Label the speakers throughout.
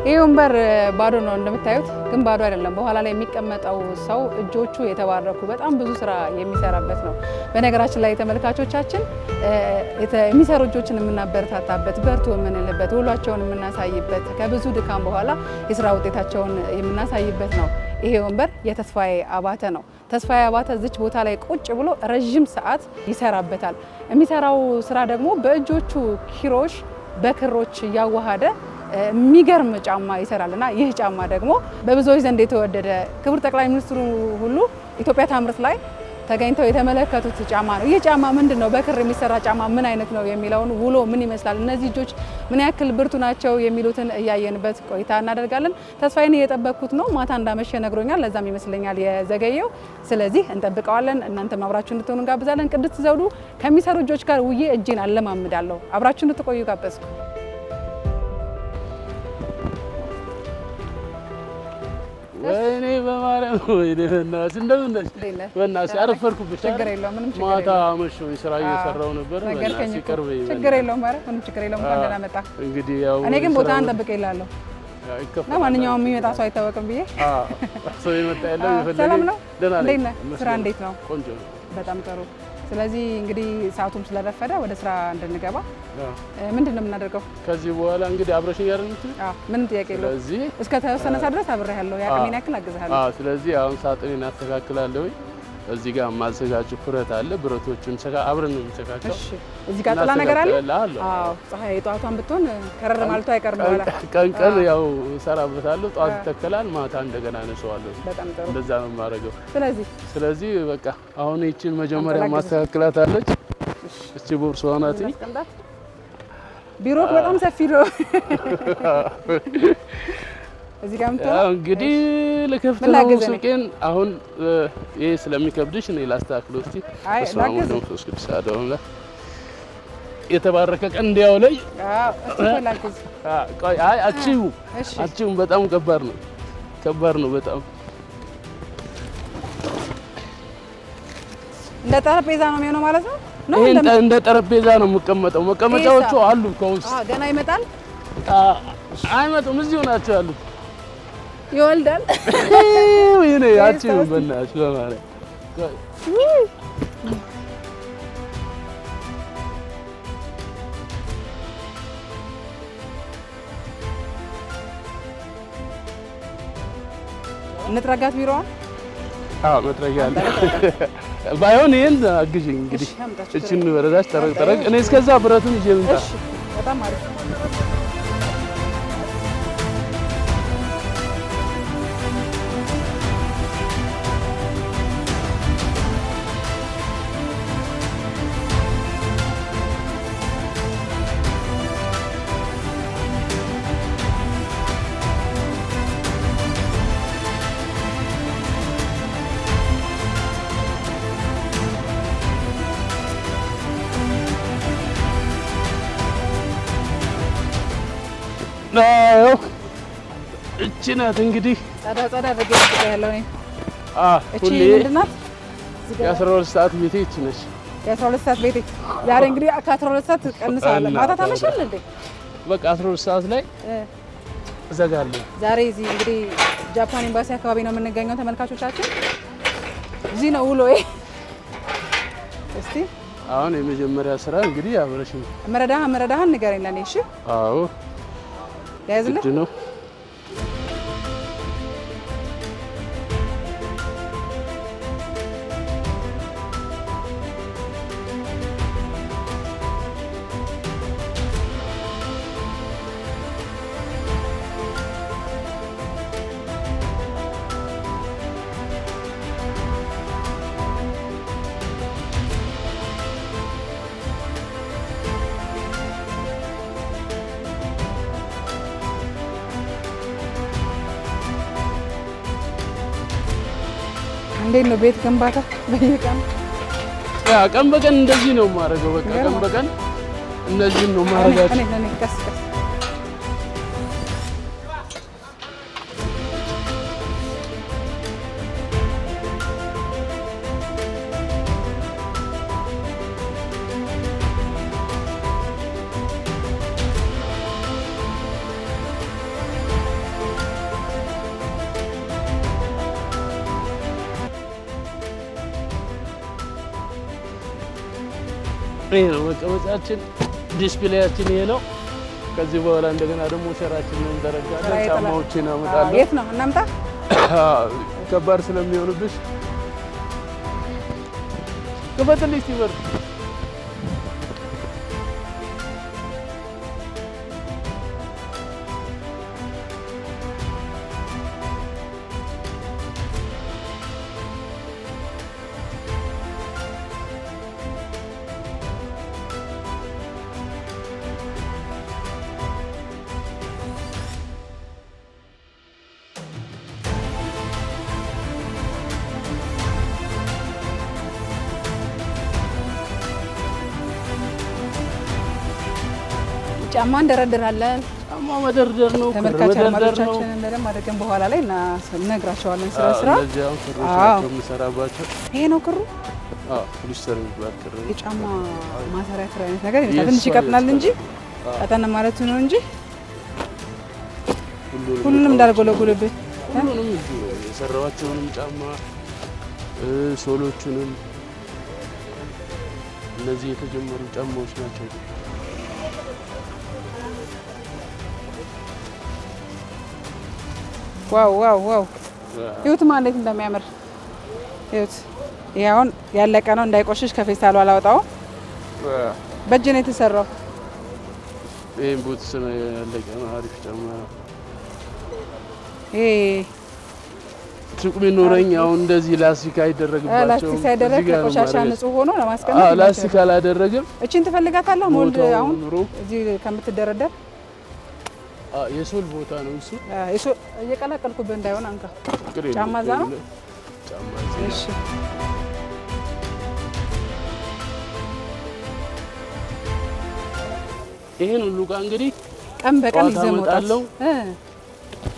Speaker 1: ይሄ ወንበር ባዶ ነው እንደምታዩት፣ ግን ባዶ አይደለም። በኋላ ላይ የሚቀመጠው ሰው እጆቹ የተባረኩ በጣም ብዙ ስራ የሚሰራበት ነው። በነገራችን ላይ ተመልካቾቻችን የሚሰሩ እጆችን የምናበረታታበት፣ በርቱ የምንልበት፣ ውሏቸውን የምናሳይበት፣ ከብዙ ድካም በኋላ የስራ ውጤታቸውን የምናሳይበት ነው። ይሄ ወንበር የተስፋዬ አባተ ነው። ተስፋዬ አባተ እዚች ቦታ ላይ ቁጭ ብሎ ረጅም ሰዓት ይሰራበታል። የሚሰራው ስራ ደግሞ በእጆቹ ኪሮሽ በክሮች እያዋሃደ የሚገርም ጫማ ይሰራልና ይህ ጫማ ደግሞ በብዙዎች ዘንድ የተወደደ ክቡር ጠቅላይ ሚኒስትሩ ሁሉ ኢትዮጵያ ታምርት ላይ ተገኝተው የተመለከቱት ጫማ ነው። ይህ ጫማ ምንድነው? በክር የሚሰራ ጫማ ምን አይነት ነው የሚለውን ውሎ ምን ይመስላል፣ እነዚህ እጆች ምን ያክል ብርቱ ናቸው የሚሉትን እያየንበት ቆይታ እናደርጋለን። ተስፋዬን እየጠበቅኩት ነው። ማታ እንዳመሸ ነግሮኛል። ለዛም ይመስለኛል የዘገየው። ስለዚህ እንጠብቀዋለን። እናንተም አብራችሁ እንድትሆኑ እንጋብዛለን። ቅድስት ዘውዱ ከሚሰሩ እጆች ጋር ውዬ እጄን አለማምዳለሁ። አብራችሁ እንድትቆዩ ጋበዝኩ።
Speaker 2: ወይኔ በማርያም ወይኔ በእናትሽ እንደምን ነሽ? በእናትሽ አረፈርኩብሽ።
Speaker 1: ችግር የለውም ምንም ችግር
Speaker 2: ማታ አመሸሁ ስራ እየሰራሁ ነበር። በእናትሽ ይቀርበኝ።
Speaker 1: ችግር የለውም ኧረ ምንም ችግር የለውም። እንኳን ደህና መጣ።
Speaker 2: እንግዲህ ያው
Speaker 1: እኔ ግን ቦታህን ጠብቄልሃለሁ። ለማንኛውም የሚመጣ ሰው አይታወቅም ብዬ
Speaker 2: ሰው ይመጣ ያለው ይፈልጋል።
Speaker 1: ሰላም ነው?
Speaker 2: ደህና ነኝ።
Speaker 1: እንዴት ነህ? ስራ እንዴት ነው?
Speaker 2: ቆንጆ ነው።
Speaker 1: በጣም ጥሩ። ስለዚህ እንግዲህ ሰዓቱም ስለረፈደ ወደ ስራ እንድንገባ ምንድን ነው የምናደርገው?
Speaker 2: ከዚህ በኋላ እንግዲህ አብረሽኝ አይደል?
Speaker 1: ምንም ጥያቄ የለውም። ስለዚህ እስከ ተወሰነ ሰዓት ድረስ አብሬሃለሁ። የአቅሜን ያክል አግዝሃለሁ።
Speaker 2: ስለዚህ አሁን ሳጥኔን አስተካክላለሁ። እዚህ ጋር ማዘጋጀው ብረት አለ። ብረቶቹን አብረን ነው የምንሰካከው።
Speaker 1: እሺ፣ እዚህ ጋር ጥላ ነገር አለ። አዎ፣ ፀሐይ የጠዋቷን ብትሆን ከረር ማለቱ አይቀርም። በኋላ
Speaker 2: ቀን ያው እሰራበታለሁ። ጠዋት ይተከላል፣ ማታ እንደገና አነሳዋለሁ።
Speaker 1: በጣም ጥሩ።
Speaker 2: እንደዛ ነው የማደርገው።
Speaker 1: ስለዚህ
Speaker 2: በቃ አሁን ይቺን መጀመሪያ ማስተካከላት አለች። እቺ ቦርሳዋ ናት።
Speaker 1: ቢሮክ በጣም ሰፊ ነው። እዚህ ጋር ምንድነው
Speaker 2: እንግዲህ ለከፍት ነው ሱቄን። አሁን ይሄ ስለሚከብድሽ እኔ ላስተካክለው እስቲ። የተባረከ ቀን እንዲያው ላይ አይ አቺው በጣም ከባድ ነው በጣም።
Speaker 1: እንደ ጠረጴዛ ነው የሚሆነው ማለት ነው።
Speaker 2: ይሄ እንደ ጠረጴዛ ነው የምቀመጠው። መቀመጫዎቹ አሉ ከውስጥ።
Speaker 1: ገና ይመጣል?
Speaker 2: አይመጡም፣ እዚሁ ናቸው ያሉት።
Speaker 1: ይወልዳል።
Speaker 2: ወይኔ አቺው በእናትሽ በማርያም
Speaker 1: እንጥረጋት ቢሮዋን።
Speaker 2: መጥረጊያ አለ። ባይሆን ይሄን አግዥኝ እንግዲህ። እቺን ወረዳች ጠረቅ እኔ እስከዛ ብረቱን ይዤ ልምጣ።
Speaker 1: እሺ፣ በጣም አሪፍ።
Speaker 2: እቺ ናት እንግዲህ
Speaker 1: ጸዳ አድርጌ ያለው ነኝ።
Speaker 2: እቺ ምንድናት? የ12 ሰዓት ቤቴ እቺ ነች።
Speaker 1: የ12 ሰዓት ቤቴ ዛሬ እንግዲህ ከ12 ሰዓት ቀንሳለሁ። ማታ ታመሻለህ እንዴ?
Speaker 2: በቃ 12 ሰዓት ላይ እዘጋለሁ።
Speaker 1: ዛሬ እዚህ እንግዲህ ጃፓን ኤምባሲ አካባቢ ነው የምንገኘው ተመልካቾቻችን። እዚህ ነው ውሎዬ። እስቲ
Speaker 2: አሁን የመጀመሪያ ስራ እንግዲህ አብረሽኝ
Speaker 1: መረዳህን ንገረኝ ለኔ። እሺ?
Speaker 2: አዎ
Speaker 1: ያዝልህ
Speaker 2: ነው።
Speaker 1: እንዴት ነው ቤት ግንባታ? በየቀኑ
Speaker 2: ቀን በቀን እንደዚህ ነው የማደርገው። በቃ ቀን በቀን እነዚህን ነው የማደርጋቸው።
Speaker 1: እኔ ቀስ
Speaker 2: ይሄ ነው መቀመጫችን። ዲስፕሌያችን ይሄ ነው። ከዚህ በኋላ እንደገና ደግሞ ሸራችንን እንዘረጋለን። ጫማዎችን አመጣለሁ።
Speaker 1: የት ነው እናምጣ?
Speaker 2: ከባድ ስለሚሆንብሽ ክፈትልኝ ሲበርድ።
Speaker 1: ጫማ እንደረድራለን።
Speaker 2: ጫማ መደርደር ነው።
Speaker 1: ተመልካች አድማጮቻችንን በደንብ አድርገን በኋላ ላይ እነግራቸዋለን ስለ ስራ።
Speaker 2: የምሰራባቸው
Speaker 1: ይሄ ነው ክሩ።
Speaker 2: ፖሊስተር የሚባል ክር
Speaker 1: የጫማ ማሰሪያ ክር አይነት ነገር ይመስላል። ትንሽ ይቀጥናል እንጂ ቀጠን ማለቱ ነው እንጂ ሁሉንም እንዳልጎለጎለብህ
Speaker 2: ሁሉንም የሰራኋቸውንም ጫማ ሶሎቹንም እነዚህ የተጀመሩ ጫማዎች ናቸው።
Speaker 1: ዋው ዋው ዋው! ይሁትማ እንዴት እንደሚያምር ይሁት። ይሄ አሁን ያለቀ ነው፣ እንዳይቆሽሽ ከፌስታሉ አላወጣው። በእጅ ነው የተሰራው።
Speaker 2: ይሄ ቡትስ ነው ያለቀ ነው። አሪፍ ጫማ ነው።
Speaker 1: ይሄ
Speaker 2: ሱቅ ቢኖረኝ አሁን እንደዚህ ላስቲክ አይደረግባቸው።
Speaker 1: ላስቲክ ሳይደረግ ቆሻሻ ንጹህ ሆኖ ለማስቀመጥ
Speaker 2: ላስቲክ አላደረግም።
Speaker 1: እቺን ትፈልጋታለህ? ሞልድ አሁን እዚህ ከምትደረደር
Speaker 2: የሶል ቦታ ነው እሱ።
Speaker 1: እየቀላቀልኩብህ እንዳይሆን አንካ። ጫማ እዛ ነው። እሺ
Speaker 2: ይሄን ሁሉ ዕቃ እንግዲህ
Speaker 1: ቀን በቀን ይዘህ መውጣት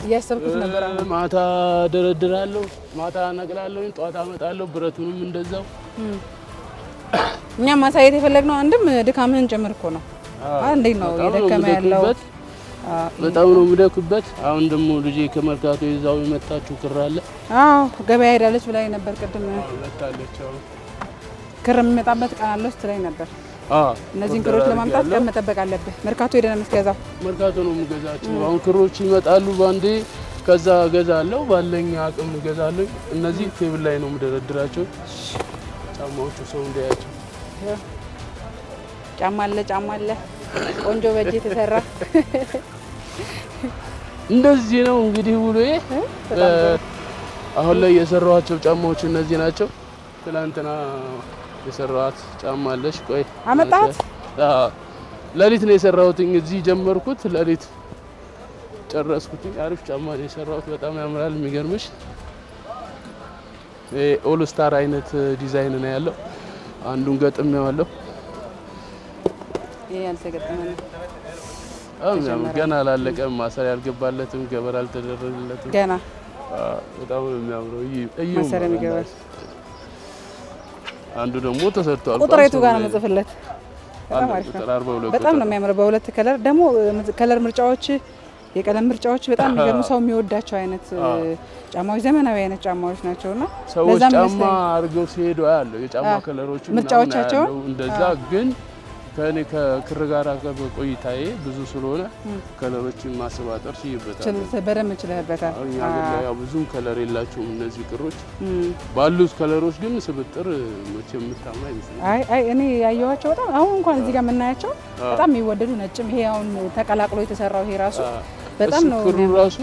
Speaker 1: እያሰብኩት ነበር።
Speaker 2: ማታ ደረድራለሁ፣ ማታ ነቅላለሁ፣ ጠዋት አመጣለሁ። ብረቱንም እንደዛው።
Speaker 1: እኛም ማሳየት የፈለግነው አንድም ድካምህን ጭምር እኮ ነው። እንዴት ነው የደከመ ያለው?
Speaker 2: በጣም ነው የምደክበት። አሁን ደግሞ ልጄ ከመርካቶ ይዛው የመጣችው ክር አለ።
Speaker 1: አዎ ገበያ ሄዳለች ብላኝ ነበር ቅድም።
Speaker 2: መጣለች። አዎ
Speaker 1: ክር የሚመጣበት ቀን አለ ስትለኝ ነበር። እነዚህን ክሮች ለማምጣት ቀን መጠበቅ አለብህ። መርካቶ ሄደህ ነው የምትገዛው?
Speaker 2: መርካቶ ነው የምገዛቸው። አሁን ክሮች ይመጣሉ ባንዴ፣ ከዛ እገዛለሁ። ባለኝ አቅም እገዛለሁ። እነዚህ ቴብል ላይ ነው የምደረድራቸው ጫማዎቹ ሰው እንዳያቸው።
Speaker 1: ጫማ አለ ቆንጆ በእጅ የተሰራ
Speaker 2: እንደዚህ ነው እንግዲህ ውሎዬ። አሁን ላይ የሰራኋቸው ጫማዎች እነዚህ ናቸው። ትናንትና የሰራኋት ጫማ አለሽ። ቆይ
Speaker 1: አመጣት።
Speaker 2: ለሊት ነው የሰራሁት። እዚህ ጀመርኩት፣ ለሊት ጨረስኩት። አሪፍ ጫማ ነው የሰራሁት። በጣም ያምራል። የሚገርምሽ ኦል ስታር አይነት ዲዛይን ነው ያለው። አንዱን ገጥሜዋለሁ።
Speaker 1: ይሄ ያልተገጠመ ነው።
Speaker 2: ገና አላለቀም። ማሰሪያ አልገባለትም፣ ገበር አልተደረገለትም
Speaker 1: ገና።
Speaker 2: በጣም ነው የሚያምረው።
Speaker 1: ማሰሪያ የሚገባል።
Speaker 2: አንዱ ደግሞ ተሰርቷል።
Speaker 1: ቁጥሬቱ ጋር ነው የምጽፍለት። በጣም አሪፍ ነው። በጣም ነው የሚያምረው። በሁለት ከለር ደግሞ ከለር ምርጫዎች፣ የቀለም ምርጫዎች በጣም የሚገርሙ ሰው የሚወዳቸው አይነት ጫማዎች፣ ዘመናዊ አይነት ጫማዎች ናቸውና
Speaker 2: ሰዎች ጫማ አድርገው ሲሄዱ ያለው የጫማ ከለሮች
Speaker 1: ምርጫዎቻቸው
Speaker 2: እንደዛ ግን ከኔ ከክር ጋር ቆይታዬ ብዙ ስለሆነ ከለሮችን ማሰባጠር ሲይበታል።
Speaker 1: በደንብ ችለህበታል።
Speaker 2: እኛ ግን ያው ብዙም ከለር የላቸውም እነዚህ ክሮች። ባሉት ከለሮች ግን ስብጥር መቼ የምታማ አይመስልም።
Speaker 1: አይ እኔ ያየኋቸው በጣም አሁን እንኳን እዚህ ጋር የምናያቸው በጣም የሚወደዱ ነጭም፣ ይሄ አሁን ተቀላቅሎ የተሰራው ይሄ ራሱ በጣም ነው።
Speaker 2: ክሩ ራሱ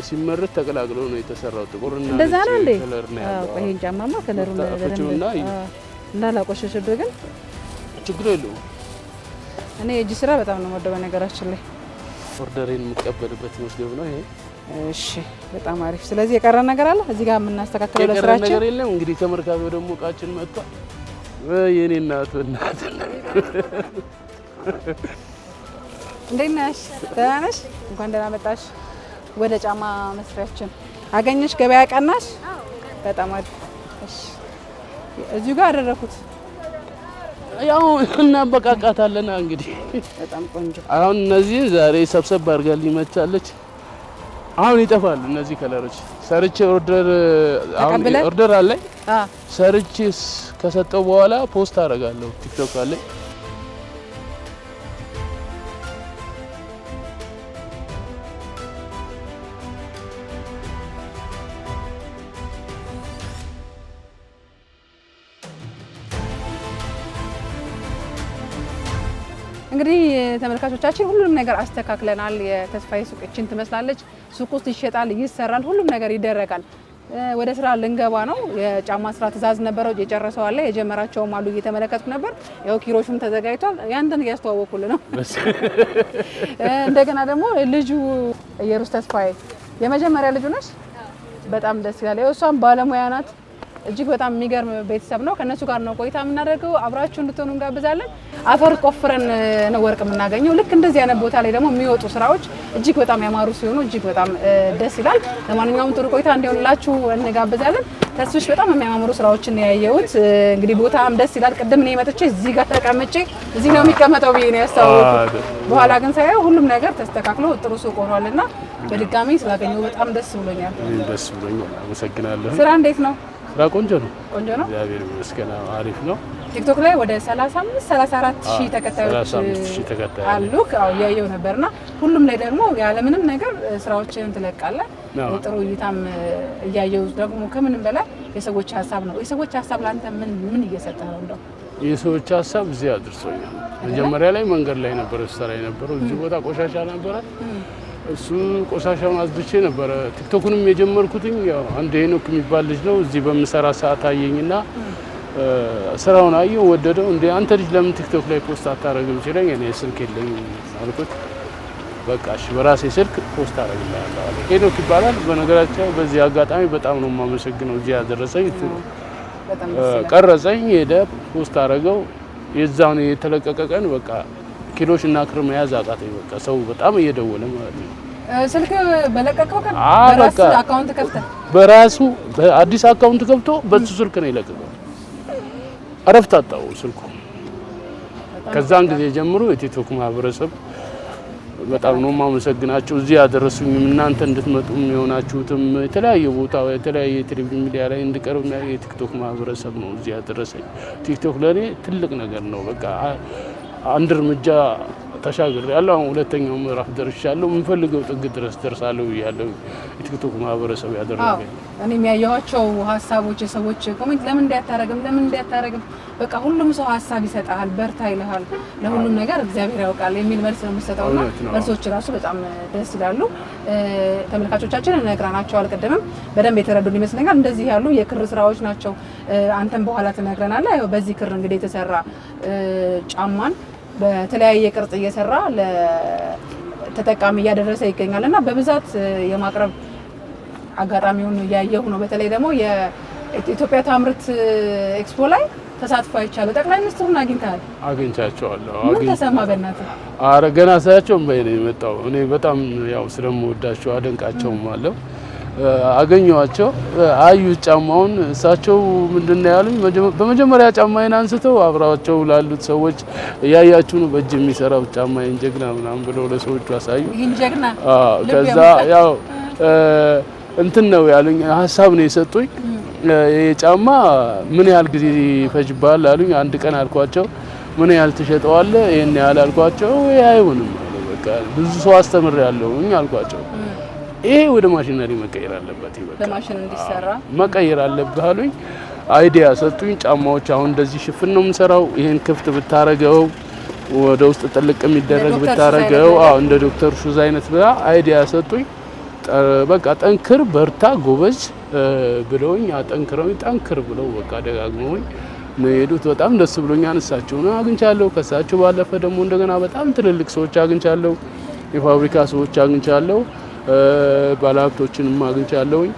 Speaker 2: ሲመረት ተቀላቅሎ ነው የተሰራው። ጥቁርና
Speaker 1: እንደዛ ነው እንዴ?
Speaker 2: ከለር ነው ያለው።
Speaker 1: ይሄን ጫማማ ከለሩን በደንብ እንዳላቆሸሽብህ ግን
Speaker 2: ችግር የለውም።
Speaker 1: እኔ የእጅ ስራ በጣም ነው የምወደው። በነገራችን ላይ
Speaker 2: ኦርደሬን የምቀበልበት መስገብ ነው ይሄ።
Speaker 1: እሺ በጣም አሪፍ። ስለዚህ የቀረ ነገር አለ እዚህ ጋር የምናስተካክለው ለስራችን?
Speaker 2: የቀረ ነገር የለም። እንግዲህ ከመርካቶ ደግሞ እቃችን መጥቷል። የኔ እናት
Speaker 1: እንዴት ነሽ? ደህና ነሽ? እንኳን ደህና መጣሽ ወደ ጫማ መስሪያችን። አገኘሽ ገበያ ቀናሽ? በጣም አሪፍ። እሺ እዚሁ ጋር አደረኩት።
Speaker 2: ያው እናበቃቃታለን እንግዲህ።
Speaker 1: በጣም ቆንጆ።
Speaker 2: አሁን እነዚህ ዛሬ ሰብሰብ አድርጋ ሊመቻለች። አሁን ይጠፋሉ እነዚህ ከለሮች። ሰርቼ ኦርደር አለኝ። ሰርቼ ከሰጠው በኋላ ፖስት አደርጋለሁ ቲክቶክ አለኝ።
Speaker 1: እንግዲህ ተመልካቾቻችን ሁሉንም ነገር አስተካክለናል። የተስፋዬ ሱቅ እችን ትመስላለች። ሱቅ ውስጥ ይሸጣል፣ ይሰራል፣ ሁሉም ነገር ይደረጋል። ወደ ስራ ልንገባ ነው። የጫማ ስራ ትእዛዝ ነበረው፣ የጨረሰው አለ፣ የጀመራቸውም አሉ። እየተመለከትኩ ነበር። ያው ኪሮሹም ተዘጋጅቷል። ያንተን እያስተዋወኩልህ ነው። እንደገና ደግሞ ልጁ ኢየሩስ ተስፋዬ የመጀመሪያ ልጁ ነች። በጣም ደስ ይላል። እሷም ባለሙያ ናት። እጅግ በጣም የሚገርም ቤተሰብ ነው። ከነሱ ጋር ነው ቆይታ የምናደርገው። አብራችሁ እንድትሆኑ እንጋብዛለን። አፈር ቆፍረን ነው ወርቅ የምናገኘው። ልክ እንደዚህ አይነት ቦታ ላይ ደግሞ የሚወጡ ስራዎች እጅግ በጣም ያማሩ ሲሆኑ እጅግ በጣም ደስ ይላል። ለማንኛውም ጥሩ ቆይታ እንዲሆንላችሁ እንጋብዛለን። ተስፍሽ በጣም የሚያማምሩ ስራዎችን ያየሁት እንግዲህ ቦታም ደስ ይላል። ቅድም እኔ መጥቼ እዚህ ጋር ተቀምጬ እዚህ ነው የሚቀመጠው ብዬ ነው ያስታወቁት። በኋላ ግን ሳየው ሁሉም ነገር ተስተካክሎ ጥሩ ሱቅ ሆኗልና በድጋሚ ስላገኘው በጣም ደስ ብሎኛል።
Speaker 2: ደስ ብሎኛል። አመሰግናለሁ።
Speaker 1: ስራ እንዴት ነው?
Speaker 2: ስራ ቆንጆ ነው።
Speaker 1: ቆንጆ ነው።
Speaker 2: እግዚአብሔር ይመስገን አሪፍ ነው።
Speaker 1: ቲክቶክ ላይ ወደ 34 ሺህ ተከታዮች አሉ። አው ያየው ነበርና ሁሉም ላይ ደግሞ ያለምንም ነገር ስራዎችን ትለቃለህ። ጥሩ እይታም እያየው ደግሞ ከምንም በላይ የሰዎች ሀሳብ ነው። የሰዎች ሀሳብ ላንተ ምን እየሰጠህ ነው? እንደው
Speaker 2: የሰዎች ሀሳብ እዚህ አድርሶኛል። መጀመሪያ ላይ መንገድ ላይ ነበር ስራ የነበረው። እዚህ ቦታ ቆሻሻ ነበረ። እሱ ቆሻሻውን አዝብቼ ነበረ። ቲክቶክንም የጀመርኩትኝ ያው አንድ ሄኖክ የሚባል ልጅ ነው። እዚህ በምሰራ ሰዓት አየኝና ስራውን አየው፣ ወደደው። እንደ አንተ ልጅ ለምን ቲክቶክ ላይ ፖስት አታረግም ሲለኝ እኔ ስልክ የለኝም አልኩት። በቃ እሺ በራሴ ስልክ ፖስት አረግልሃለሁ አለ። ሄኖክ ይባላል። በነገራችን በዚህ አጋጣሚ በጣም ነው የማመሰግነው። እዚህ ያደረሰኝ ቀረጸኝ፣ ሄደ፣ ፖስት አረገው። የዛው ነው የተለቀቀ ቀን በቃ ኪሎሽ እና ክር መያዝ አቃተኝ። በቃ ሰው በጣም እየደወለ ማለት ነው።
Speaker 1: ስልክ በለቀቀው ቀን በራሱ አካውንት ከፍተህ
Speaker 2: በራሱ አዲስ አካውንት ከፍቶ በሱ ስልክ ነው የለቀቀው። አረፍት አጣው ስልኩ። ከዛን ጊዜ ጀምሮ የቲክቶክ ማህበረሰብ በጣም ነው የማመሰግናቸው። እዚህ ያደረሱኝም እናንተ እንድትመጡም የሆናችሁትም የተለያየ ቦታ የተለያየ ቴሌቪዥን ሚዲያ ላይ እንድቀርብ የቲክቶክ ማህበረሰብ ነው እዚህ ያደረሰኝ። ቲክቶክ ለኔ ትልቅ ነገር ነው። በቃ አንድ እርምጃ ተሻግሬ ያለው አሁን ሁለተኛው ምዕራፍ ደርሻለሁ። የምፈልገው ጥግ ድረስ ደርሳለሁ ያለው የቲክቶክ ማህበረሰብ ያደረገኝ።
Speaker 1: እኔ የሚያየኋቸው ሀሳቦች የሰዎች ኮሜንት ለምን እንዲያታረግም በቃ ሁሉም ሰው ሀሳብ ይሰጣል፣ በርታ ይልሃል። ለሁሉም ነገር እግዚአብሔር ያውቃል የሚል መልስ ነው የምትሰጠውና መልሶች ራሱ በጣም ደስ ይላሉ። ተመልካቾቻችን እነግራናቸዋል። ቅድምም በደንብ የተረዱን ይመስለኛል። እንደዚህ ያሉ የክር ስራዎች ናቸው። አንተም በኋላ ትነግረናለህ። ያው በዚህ ክር እንግዲህ የተሰራ ጫማን በተለያየ ቅርጽ እየሰራ ለተጠቃሚ እያደረሰ ይገኛል እና በብዛት የማቅረብ አጋጣሚውን ያየሁ ነው። በተለይ ደግሞ የኢትዮጵያ ታምርት ኤክስፖ ላይ ተሳትፎ አይቻለሁ። ጠቅላይ ሚኒስትሩን አግኝተሃል?
Speaker 2: አግኝቻቸዋለሁ።
Speaker 1: ምን ተሰማ በእናትህ?
Speaker 2: ኧረ ገና ሳያቸውም በይ ነው የመጣው። እኔ በጣም ያው ስለምወዳቸው አደንቃቸውም አለው። አገኘዋቸው፣ አዩ ጫማውን። እሳቸው ምንድነው ያሉኝ? በመጀመሪያ ጫማዬን አንስተው አብራቸው ላሉት ሰዎች እያያችሁ ነው በእጅ የሚሰራው ጫማዬን ጀግና ምናምን ብለው ለሰዎቹ አሳዩ።
Speaker 1: ይሄን ጀግና
Speaker 2: ከዛ ያው እንትን ነው ያሉኝ፣ ሀሳብ ነው የሰጡኝ። ይሄ ጫማ ምን ያህል ጊዜ ይፈጅባል አሉኝ። አንድ ቀን አልኳቸው። ምን ያህል ትሸጠዋለህ? ይሄን ያህል አልኳቸው። አይሆንም በቃ ብዙ ሰው አስተምሬያለሁኝ አልኳቸው። ይሄ ወደ ማሽነሪ መቀየር አለበት፣ ይበቃ
Speaker 1: በማሽን እንዲሰራ
Speaker 2: መቀየር አለበት አሉኝ። አይዲያ ሰጡኝ። ጫማዎች አሁን እንደዚህ ሽፍን ነው የምሰራው። ይሄን ክፍት ብታረገው ወደ ውስጥ ጥልቅ የሚደረግ ብታረገው እንደ ዶክተር ሹዝ አይነት አይዲያ ሰጡኝ። በቃ ጠንክር፣ በርታ፣ ጎበዝ ብለውኝ አጠንክረውኝ ጠንክር ብለው በቃ ደጋግመውኝ ነው የሄዱት። በጣም ደስ ብሎኛል። እሳቸውን አግኝቻለሁ። ከእሳቸው ባለፈ ደግሞ እንደገና በጣም ትልልቅ ሰዎች አግኝቻለሁ። የፋብሪካ ሰዎች አግኝቻለሁ። ባለሀብቶችንም አግኝቻለሁኝ።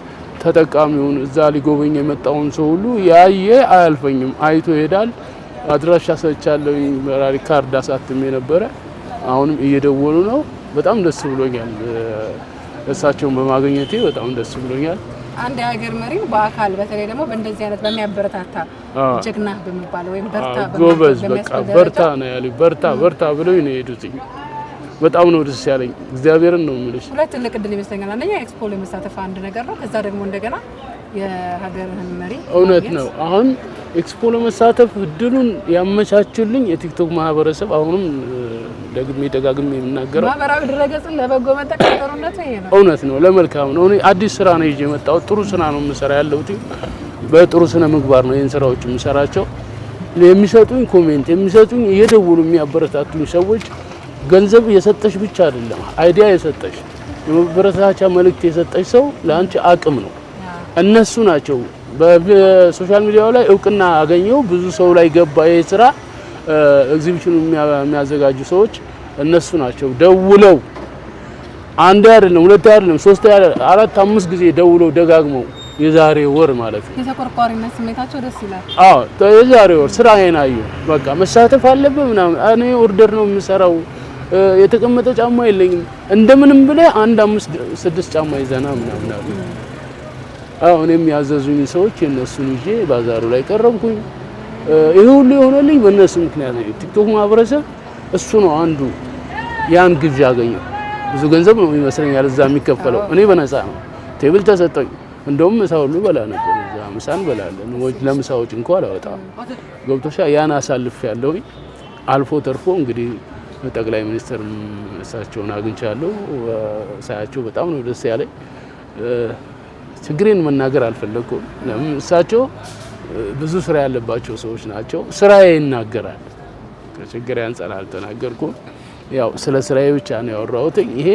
Speaker 2: ተጠቃሚውን እዛ ሊጎበኝ የመጣውን ሰው ሁሉ ያየ አያልፈኝም፣ አይቶ ይሄዳል። አድራሻ ሰጥቻለሁ። በራሪ ካርድ አሳትሜ ነበረ። አሁንም እየደወሉ ነው። በጣም ደስ ብሎኛል። እሳቸውን በማግኘቴ በጣም ደስ ብሎኛል።
Speaker 1: አንድ የሀገር መሪ በአካል በተለይ ደግሞ በእንደዚህ አይነት በሚያበረታታ ጀግና በሚባል ወይም በርታ
Speaker 2: ጎበዝ በቃ በርታ ነው ያሉኝ። በርታ ብለው ነው የሄዱት። በጣም ነው ደስ ያለኝ። እግዚአብሔርን ነው የምልሽ።
Speaker 1: ሁለት ትልቅ እድል ይመስለኛል። አንደኛ ኤክስፖ ላይ መሳተፍ አንድ ነገር ነው። ከዛ ደግሞ እንደገና የሀገርህን መሪ
Speaker 2: እውነት ነው። አሁን ኤክስፖ ለመሳተፍ እድሉን ያመቻቹልኝ የቲክቶክ ማህበረሰብ። አሁንም ደጋግሜ የምናገረው
Speaker 1: ማህበራዊ ድረገጽን ለበጎ መጠቀም ጥሩነቱ ይሄ ነው።
Speaker 2: እውነት ነው፣ ለመልካም ነው። እኔ አዲስ ስራ ነው ይዤ የመጣሁት። ጥሩ ስራ ነው የምሰራ ያለሁት። በጥሩ ስነ ምግባር ነው ይሄን ስራዎች የምሰራቸው። የሚሰጡኝ ኮሜንት የሚሰጡኝ እየደወሉ የሚያበረታቱኝ ሰዎች ገንዘብ የሰጠሽ ብቻ አይደለም አይዲያ የሰጠሽ የመበረታቻ መልእክት የሰጠሽ ሰው ለአንቺ አቅም ነው። እነሱ ናቸው በሶሻል ሚዲያው ላይ እውቅና አገኘው ብዙ ሰው ላይ ገባ ይሄ ስራ ኤግዚቢሽኑ የሚያዘጋጁ ሰዎች እነሱ ናቸው ደውለው አንድ አይደለም ሁለት አይደለም ሶስት አራት አምስት ጊዜ ደውለው ደጋግመው የዛሬ ወር ማለት ነው
Speaker 1: የተቆርቋሪነት ስሜታቸው ደስ ይላል።
Speaker 2: አዎ የዛሬ ወር ስራዬን አዩ በቃ መሳተፍ አለብህ ምናምን እኔ ኦርደር ነው የምሰራው የተቀመጠ ጫማ የለኝም እንደምንም ብለህ አንድ 5-6 ጫማ ይዘና ምናምን አሉ። አዎ እኔም ያዘዙኝ ሰዎች የነሱን ይዤ ባዛሩ ላይ ቀረብኩኝ። ይሄ ሁሉ የሆነልኝ በእነሱ ምክንያት ነው። ቲክቶክ ማህበረሰብ እሱ ነው አንዱ ያን ግብዣ አገኘው። ብዙ ገንዘብ ነው ይመስለኛል እዛ የሚከፈለው እኔ በነፃ ነው ቴብል ተሰጠኝ። እንደውም ምሳ ሁሉ በላ ነበር እዛ ምሳን በላለን ወይ ለምሳዎች እንኳን አላወጣም ገብቶሻ ያን አሳልፍ ያለው አልፎ ተርፎ እንግዲህ ጠቅላይ ሚኒስትር እሳቸውን አግኝቻለሁ ሳያቸው በጣም ነው ደስ ያለኝ። ችግሬን መናገር አልፈለኩም ለምን እሳቸው ብዙ ስራ ያለባቸው ሰዎች ናቸው ስራዬ ይናገራል ከችግሬ አንፃር አልተናገርኩም ያው ስለ ስራዬ ብቻ ነው ያወራሁት ይሄ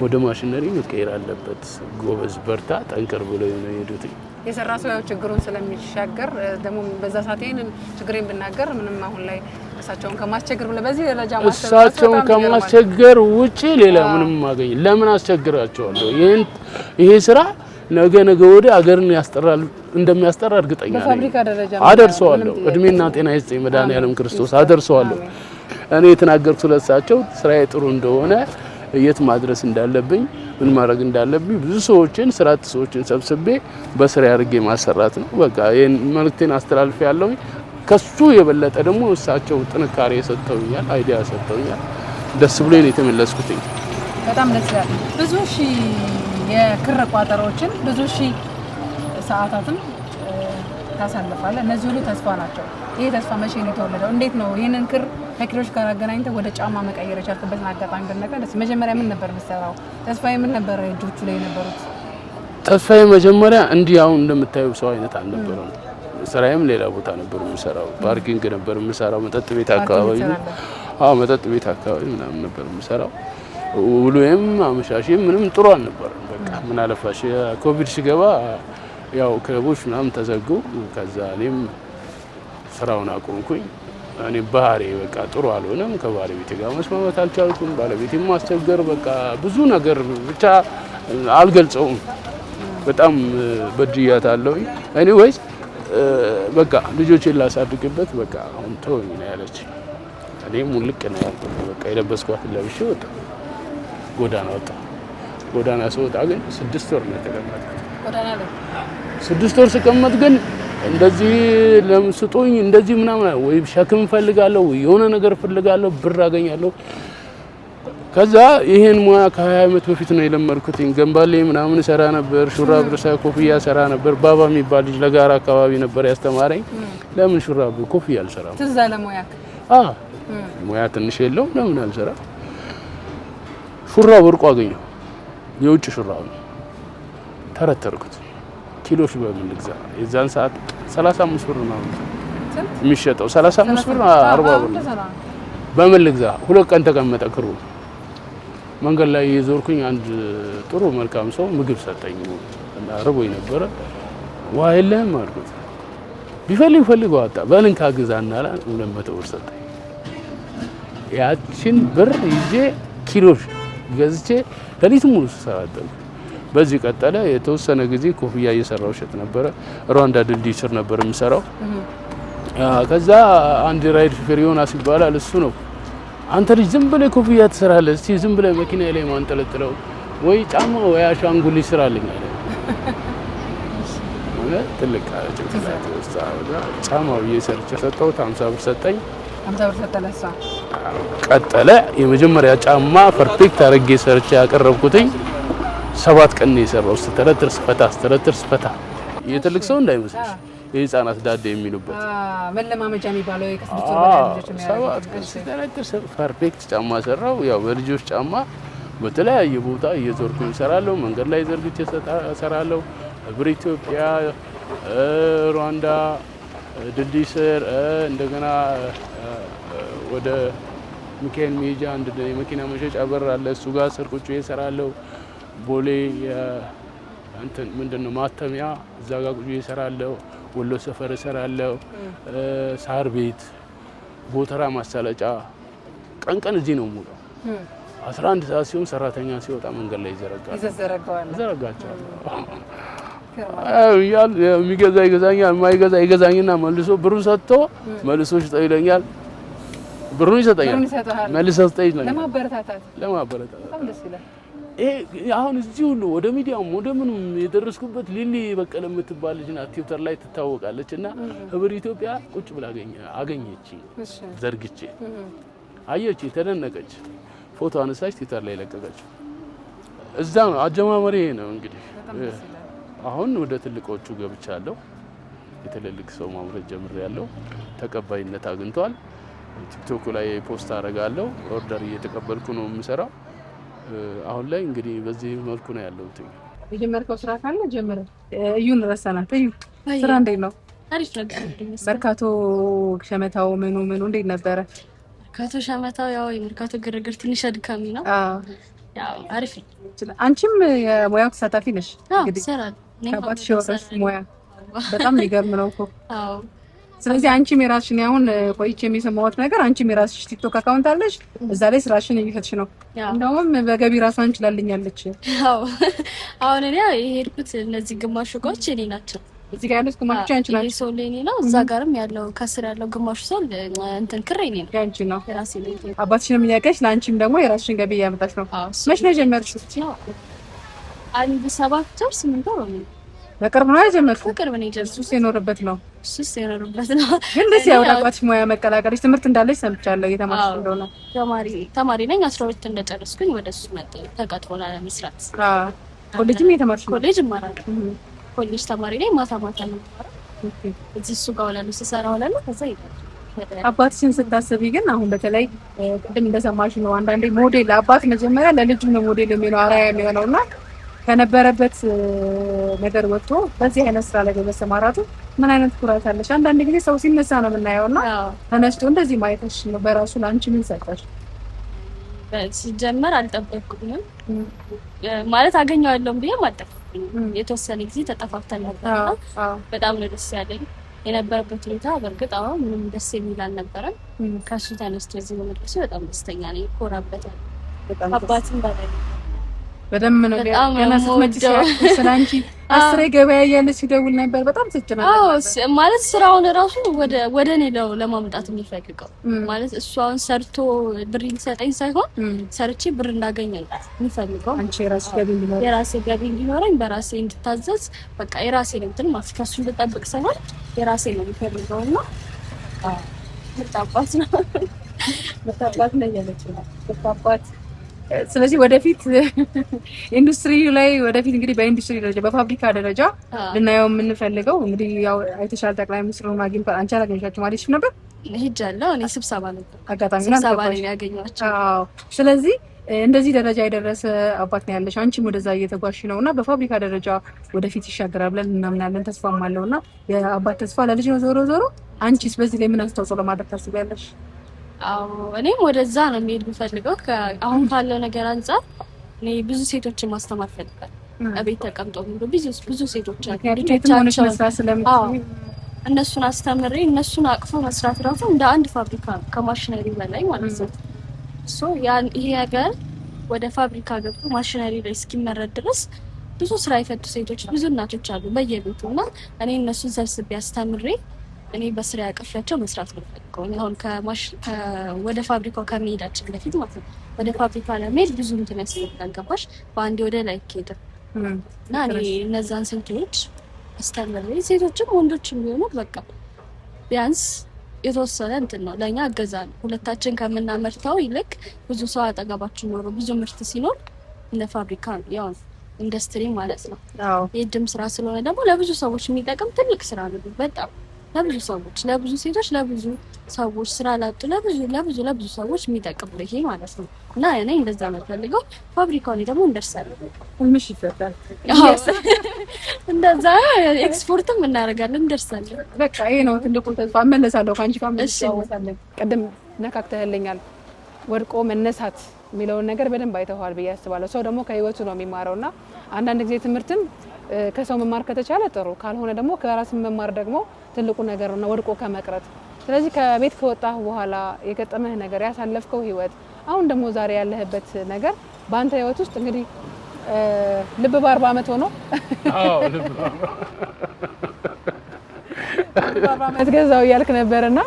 Speaker 2: ወደ ማሽነሪ መቀየር አለበት ጎበዝ በርታ ጠንከር ብሎ ነው የሄዱት
Speaker 1: የሰራ ሰው ያው ችግሩን ስለሚሻገር ደግሞ በዛ ሰዓቴን ችግሬን ብናገር ምንም አሁን ላይ እሳቸውን ከማስቸገር ብለ በዚህ ደረጃ ማስተባበር
Speaker 2: እሳቸውን ከማስቸገር ውጪ ሌላ ምንም ማገኝ ለምን አስቸግራቸዋለሁ ይሄ ስራ ነገ ወደ አገርን ያስጠራል እንደሚያስጠራ እርግጠኛ ነኝ
Speaker 1: በፋብሪካ ደረጃ
Speaker 2: አደርሰዋለሁ እድሜና ጤና ይስጠኝ መድኃኒዓለም ክርስቶስ አደርሰዋለሁ እኔ የተናገርኩት ስለሳቸው ስራዬ ጥሩ እንደሆነ የት ማድረስ እንዳለብኝ ምን ማድረግ እንዳለብኝ ብዙ ሰዎችን ሰብስቤ በስራ ያርጌ ማሰራት ነው በቃ ይሄን መልእክቴን አስተላልፍ ያለው ከሱ የበለጠ ደግሞ እሳቸው ጥንካሬ ሰጥተውኛል አይዲያ ሰጥተውኛል ደስ ብሎኝ ነው የተመለስኩት
Speaker 1: በጣም ደስ ይላል ብዙ ሺ የክር ቋጠሮችን ብዙ ሺ ሰዓታትን ታሳልፋለህ እነዚህ ሁሉ ተስፋ ናቸው ይሄ ተስፋ መቼ ነው የተወለደው እንዴት ነው ይሄንን ክር ከኪሮሽ ጋር አገናኝተህ ወደ ጫማ መቀየር የቻልክበትን አጋጣሚ እንደነገር ደስ መጀመሪያ ምን ነበር የምትሰራው ተስፋዬ ምን ነበር እጆቹ ላይ የነበሩት ተስፋዬ
Speaker 2: መጀመሪያ እንዲህ አሁን እንደምታዩ ሰው አይነት አልነበረም ስራዬም ሌላ ቦታ ነበር የምሰራው ፓርኪንግ ነበር የምሰራው መጠጥ ቤት አካባቢ መጠጥ ቤት አካባቢ ምናምን ነበር የምሰራው ውሎዬም አመሻሽም ምንም ጥሩ አልነበረም በቃ ምን አለፋሽ ኮቪድ ሲገባ ያው ክለቦች ምናምን ተዘጉ ከዛ እኔም ስራውን አቆምኩኝ እኔ ባህሪ በቃ ጥሩ አልሆነም ከባለቤቴ ጋር መስማማት አልቻልኩም ባለቤቴም ማስቸገር በቃ ብዙ ነገር ብቻ አልገልጸውም በጣም በድያታለሁ ኤኒዌይስ በቃ ልጆቼን ላሳድግበት በቃ አሁን ተወኝ ነው ያለች እኔም ሙልቅ ነው ያልኩት በቃ የለበስኳትን ለብሼ ወጣ ጎዳና ስወጣ ግን 6 ወር ነው የተቀመጥኩት
Speaker 1: ጎዳና ላይ
Speaker 2: 6 ወር ስቀመጥ ግን እንደዚህ ለምስጦኝ እንደዚህ ምናምን ወይ ሸክም ፈልጋለሁ የሆነ ነገር ፈልጋለሁ ብር አገኛለሁ ከዛ ይሄን ሙያ ከ20 ዓመት በፊት ነው የለመድኩት ገንባሌ ምናምን ሰራ ነበር ሹራብ ድረሳ ኮፍያ ሰራ ነበር ባባ የሚባል ልጅ ለጋራ አካባቢ ነበር ያስተማረኝ ለምን ሹራብ ኮፍያ አልሰራም
Speaker 1: ትዝ አለ
Speaker 2: ሙያ ትንሽ የለው ለምን አልሰራ ሹራብ ወርቁ አገኘው የውጭ ሹራብ ነው ተረተርኩት ኪሎሽ በምን ልግዛ የዛን ሰዓት 35 ብር ነው የሚሸጠው 35 ብር 40 ብር በምን ልግዛ ሁለት ቀን ተቀመጠ ክሩ መንገድ ላይ የዞርኩኝ አንድ ጥሩ መልካም ሰው ምግብ ሰጠኝ እና ረቦኝ ነበር ዋ የለም አልኩት ቢፈልግ ዋጣ በልንካ ግዛና አለ 200 ብር ሰጠኝ ያችን ብር ይዤ ኪሎሽ ገዝቼ ለሊት ሙሉ ሰራተኝ በዚህ ቀጠለ የተወሰነ ጊዜ ኮፍያ እየሰራው ሸጥ ነበር ሩዋንዳ ድልድይ ስር ነበር የምሰራው ከዛ አንድ ራይድ ሹፌር ዮናስ ይባላል እሱ ነው አንተ ልጅ ዝም ብለህ ኮፍያ ትሰራለህ እስቲ ዝም ብለህ መኪና ላይ ማንጠለጥለው ወይ ጫማ ወይ አሻንጉሊት ስራልኝ አለ ማለት ትልቅ ጫማው እየሰርቼ ሰጠሁት 50 ብር ሰጠኝ
Speaker 1: 50 ብር ሰጠለሳ
Speaker 2: ቀጠለ የመጀመሪያ ጫማ ፐርፌክት አድርጌ ሰርቼ ያቀረብኩትኝ 7 ቀን ነው የሰራው ስተረትር ስፈታ የትልቅ ሰው እንዳይመስልሽ የህፃናት ዳዴ የሚሉበት
Speaker 1: መለማመጃ የሚባለው የከስብት ወላጆች
Speaker 2: ስተረትር ፐርፌክት ጫማ ሰራው ያው በልጆች ጫማ በተለያየ ቦታ እየዞርኩኝ እሰራለሁ መንገድ ላይ ዘርግቼ እሰራለሁ በኢትዮጵያ ሩዋንዳ ድልድይ ስር እንደገና ወደ ሚካኤል ሜጃ አንድ የመኪና መሸጫ በር አለ። እሱ ጋር ስር ቁጭ እሰራለሁ። ቦሌ እንትን ምንድነው ማተሚያ እዛ ጋር ቁጭ እሰራለሁ። ወሎ ሰፈር እሰራለሁ። ሳር ቤት ጎተራ ማሳለጫ ቀን እዚህ ነው ሙሉ 11 ሰዓት ሲሆን ሰራተኛ ሲወጣ መንገድ ላይ ይዘረጋቸዋል። የሚገዛ ይገዛኛል፣ የማይገዛ ይገዛኝና መልሶ ብሩን ሰጥቶ መልሶ ሽጠው ይለኛል። ብሩን ይሰጠኛል፣ መልሶ ሰጠኝ ለማበረታታት በጣም ደስ ይላል። ይሄ አሁን እዚህ ሁሉ ወደ ሚዲያውም ወደ ምኑም የደረስኩበት ሊሊ በቀለ የምትባል ልጅ ናት። ትዊተር ላይ ትታወቃለች እና ህብር ኢትዮጵያ ቁጭ ብላ አገኘች። ዘርግቼ አየች፣ ተደነቀች። ፎቶ አነሳች፣ ትዊተር ላይ ለቀቀች። እዛ ነው አጀማመሪ ነው እንግዲህ። አሁን ወደ ትልቆቹ ገብቻለሁ። የትልልቅ ሰው ማምረት ጀምሬያለሁ። ተቀባይነት አግኝቷል። ቲክቶክ ላይ ፖስት አደርጋለሁ። ኦርደር እየተቀበልኩ ነው የምሰራው። አሁን ላይ እንግዲህ በዚህ መልኩ ነው ያለው።
Speaker 1: የጀመርከው ስራ ካለ ጀምረ። እዩን ረሳናት። እዩ ስራ እንዴት ነው?
Speaker 3: አሪፍ ነገር።
Speaker 1: መርካቶ ሸመታው ምኑ እንዴት ነበረ?
Speaker 3: መርካቶ ሸመታው ያው የመርካቶ ግርግር ትንሽ አድካሚ ነው። ያው አሪፍ ነው።
Speaker 1: አንቺም የሙያው ተሳታፊ ነሽ
Speaker 3: እንግዲህ?
Speaker 1: ከአባትሽ የወረስሽ ሙያ በጣም የሚገርም ነው እኮ። አዎ። ስለዚህ አንቺም የራስሽን አሁን ቆይቼ የሚሰማሁት ነገር አንቺም የራስሽ ቲክቶክ አካውንት አለሽ፣ እዛ ላይ ስራሽን እየፈትሽ ነው። እንደውም በገቢ ራሷን እንችላልኛለች።
Speaker 3: አዎ። አሁን እኔ የሄድኩት እነዚህ ግማሽ እቃዎች እኔ ናቸው።
Speaker 1: እዚህ ጋር ያሉት ግማሾች አንቺ ናቸው።
Speaker 3: ይሄ ሶል እኔ ነው። እዛ ጋርም ያለው ከስር ያለው ግማሽ ሶል እንትን ክሬ እኔ ነው።
Speaker 1: አንቺ ነው
Speaker 3: የራሴ ነው።
Speaker 1: አባትሽንም እያቀሽ ለአንቺም ደግሞ የራስሽን ገቢ እያመጣሽ ነው። መች ነው የጀመርሽው?
Speaker 3: አንድ 7 ወር 8 ወር ነው።
Speaker 1: በቅርብ ነው የጀመርሽው?
Speaker 3: በቅርብ ነው የጀመርኩት።
Speaker 1: ሱስ የኖርበት ነው።
Speaker 3: ሱስ የኖርበት ነው።
Speaker 1: ግን ደስ ያው አባትሽ ሙያ መቀላቀልሽ ትምህርት እንዳለሽ ሰምቻለሁ። እየተማርሽ እንደሆነ
Speaker 3: ተማሪ ነኝ። 12 እንደጨረስኩኝ ወደሱ መጣሁ ተቀጥሮና ለመስራት።
Speaker 1: ኮሌጅም እየተማርሽ?
Speaker 3: ኮሌጅ እማራለሁ። ኮሌጅ ተማሪ ነኝ። ማታ ነው የምማረው። እዚህ እሱ ጋር ወላሉ ስሰራ ወላሉ ከዛ ይላል።
Speaker 1: አባትሽን ስታስቢ ግን አሁን በተለይ ቅድም እንደሰማሽ ነው አንዳንዴ ሞዴል አባት መጀመሪያ ለልጁ ነው ሞዴል የሚሆነው አራያ የሚሆነውና ከነበረበት ነገር ወጥቶ በዚህ አይነት ስራ ላይ በመሰማራቱ ምን አይነት ኩራት አለሽ? አንዳንድ ጊዜ ሰው ሲነሳ ነው የምናየውና ተነስቶ እንደዚህ ማየትሽ ነው በራሱ ለአንቺ ምን ሰጠሽ?
Speaker 3: ሲጀመር አልጠበቅኩም ማለት አገኘዋለሁ ብዬ አልጠበቅኩም። የተወሰነ ጊዜ ተጠፋፍተን ነበርና በጣም ነው ደስ ያለኝ የነበረበት ሁኔታ። በእርግጥ አሁን ምንም ደስ የሚል አልነበረም። ከሱ ተነስቶ እዚህ በመድረሱ በጣም ደስተኛ ነኝ። ኮራበታል። አባትም ባላይ
Speaker 1: በደም ነው ገና ስትመጪ ስለአንቺ አስሬ ገበያ እያለች ሲደውል ነበር። በጣም ስጭናለች።
Speaker 3: አዎ ማለት ስራውን ራሱ ወደ እኔ ለማምጣት የሚፈልገው ማለት እሱ አሁን ሰርቶ ብር ሊሰጠኝ ሳይሆን ሰርቼ ብር እንዳገኘኝ የሚፈልገው
Speaker 1: አንቺ የራሴ ገቢ እንዲኖረኝ በራሴ እንድታዘዝ በቃ የራሴ እንትን ማለት ከሱ ልጠብቅ ሳይሆን የራሴ ነው የሚፈልገውና መጣባት ነው ያለችው መጣባት። ስለዚህ ወደፊት ኢንዱስትሪ ላይ ወደፊት እንግዲህ በኢንዱስትሪ ደረጃ በፋብሪካ ደረጃ ልናየው የምንፈልገው እንግዲህ ያው አይተሻል። ጠቅላይ ሚኒስትሩን ማግኘት አንቺ አላገኘሻቸው ማለት ነበር?
Speaker 3: ሄጃለሁ። እኔ ስብሰባ ነበር
Speaker 1: አጋጣሚና
Speaker 3: ስብሰባ ላይ ያገኘኋቸው።
Speaker 1: አዎ። ስለዚህ እንደዚህ ደረጃ የደረሰ አባት ነው ያለሽ። አንቺም ወደዛ እየተጓዝሽ ነውና በፋብሪካ ደረጃ ወደፊት ይሻገራል ብለን እናምናለን። ተስፋም አለውና የአባት ተስፋ ለልጅ ነው። ዞሮ አንቺስ በዚህ ላይ ምን አስተዋጽኦ ለማድረግ ታስቢያለሽ?
Speaker 3: አዎ እኔም ወደዛ ነው የሚሄድ የምፈልገው። አሁን ካለው ነገር አንፃር እኔ ብዙ ሴቶችን ማስተማር ፈልጋለሁ። እቤት ተቀምጠው ብዙ ሴቶች አሉ። እነሱን አስተምሬ እነሱን አቅፎ መስራት ራሱ እንደ አንድ ፋብሪካ ከማሽነሪ በላይ ማለት ነው። ይሄ ነገር ወደ ፋብሪካ ገብቶ ማሽነሪ ላይ እስኪመረጥ ድረስ ብዙ ስራ የፈቱ ሴቶች ብዙ እናቶች አሉ በየቤቱና እኔ እነሱን ሰብስቤ አስተምሬ እኔ በስራ ያቀፍላቸው መስራት ነው ፈልገው። አሁን ወደ ፋብሪካው ከመሄዳችን በፊት ማለት ነው ወደ ፋብሪካ ለመሄድ ብዙ እንትን ያስፈልጋል። ገባሽ? በአንዴ ወደ ላይ ከሄደ እና እኔ እነዛን ሴቶች አስተምሬ ሴቶችም ወንዶችም ቢሆኑ በቃ ቢያንስ የተወሰነ እንትን ነው ለኛ አገዛ ነው። ሁለታችን ከምናመርተው ይልቅ ብዙ ሰው አጠገባችን ኖሮ ብዙ ምርት ሲኖር እንደ ፋብሪካ ያው ኢንዱስትሪ ማለት ነው። የእጅም ስራ ስለሆነ ደግሞ ለብዙ ሰዎች የሚጠቅም ትልቅ ስራ ነው በጣም ለብዙ ሰዎች ለብዙ ሴቶች ለብዙ ሰዎች ስራ ላጡ ለብዙ ሰዎች የሚጠቅም ነው ይሄ ማለት ነው። እና እኔ እንደዛ ነው ፈልገው ፋብሪካው ላይ ደግሞ እንደርሳለን።
Speaker 1: ምሽ ይፈታል
Speaker 3: እንደዛ ኤክስፖርትም እናደርጋለን እንደርሳለን።
Speaker 1: በቃ ይሄ ነው ትልቁ ተስፋ። እመለሳለሁ ካንቺ ጋር እንመለሳለን። ቀደም ነካክተህልኛል ወድቆ መነሳት የሚለውን ነገር በደንብ አይተዋል ብዬ አስባለሁ። ሰው ደግሞ ከህይወቱ ነው የሚማረውና አንዳንድ ጊዜ ትምህርትም ከሰው መማር ከተቻለ ጥሩ፣ ካልሆነ ደግሞ ከራስ መማር ደግሞ ትልቁ ነገር ነው ወድቆ ከመቅረት። ስለዚህ ከቤት ከወጣህ በኋላ የገጠመህ ነገር ያሳለፍከው ህይወት አሁን ደግሞ ዛሬ ያለህበት ነገር በአንተ ህይወት ውስጥ እንግዲህ ልብ በ40 ዓመት ሆኖ በ40 ዓመት ገዛው እያልክ ነበርና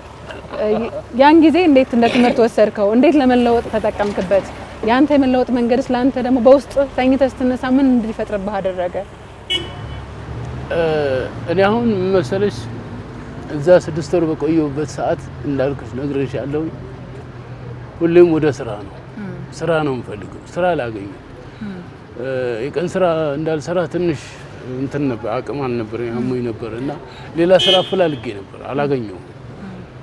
Speaker 1: ያን ጊዜ እንዴት እንደ ትምህርት ወሰድከው? እንዴት ለመለወጥ ተጠቀምክበት? ያንተ የመለወጥ መንገድስ ለአንተ ደግሞ በውስጥ ተኝተህ ስትነሳ ምን እንዲፈጥርብህ አደረገ?
Speaker 2: እኔ አሁን መሰለሽ እዛ 6 ወር በቆየሁበት ሰዓት እንዳልኩሽ ነግሬሻለሁ። ሁሌም ወደ ስራ ነው የምፈልገው። ስራ አላገኘም። የቀን ስራ እንዳልሰራ ትንሽ እንትን ነበር፣ አቅም አልነበረኝ፣ አሞኝ ነበር እና ሌላ ስራ አፈላልጌ ነበር፣ አላገኘሁም።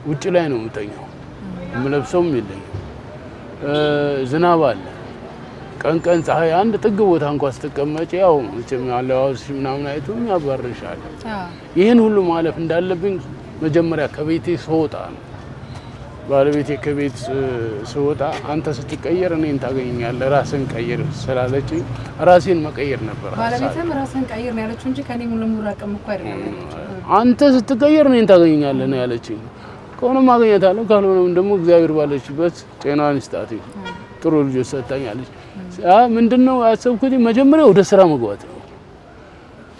Speaker 2: ውጭ ላይ ነው የምተኛው፣ የምለብሰውም የለኝም። ዝናብ አለ፣ ቀን ፀሐይ፣ አንድ ጥግ ቦታ እንኳን ስትቀመጪ ያው መቼም አለባበስሽ ምናምን አይቶ ያባርሻል። ይህን ሁሉ ማለፍ እንዳለብኝ መጀመሪያ ከቤቴ ስወጣ ነው ባለቤቴ ከቤት ስወጣ አንተ ስትቀየር እኔን ታገኘኛለህ፣ ራስን ቀይር ስላለችኝ ራሴን መቀየር ነበር።
Speaker 1: ባለቤቴም ራስን ቀይር ነው ያለችው እንጂ ከኔ ሙሉ አቅም እኮ አይደለም።
Speaker 2: አንተ ስትቀየር እኔን ታገኘኛለህ ነው ያለችኝ። ከሆነ ማግኘታለሁ፣ ካልሆነም ደግሞ እግዚአብሔር ባለችበት ጤናን ይስጣት፣ ጥሩ ልጆች ሰጣኛለች። ምንድነው ያሰብኩት? መጀመሪያ ወደ ስራ መግባት ነው።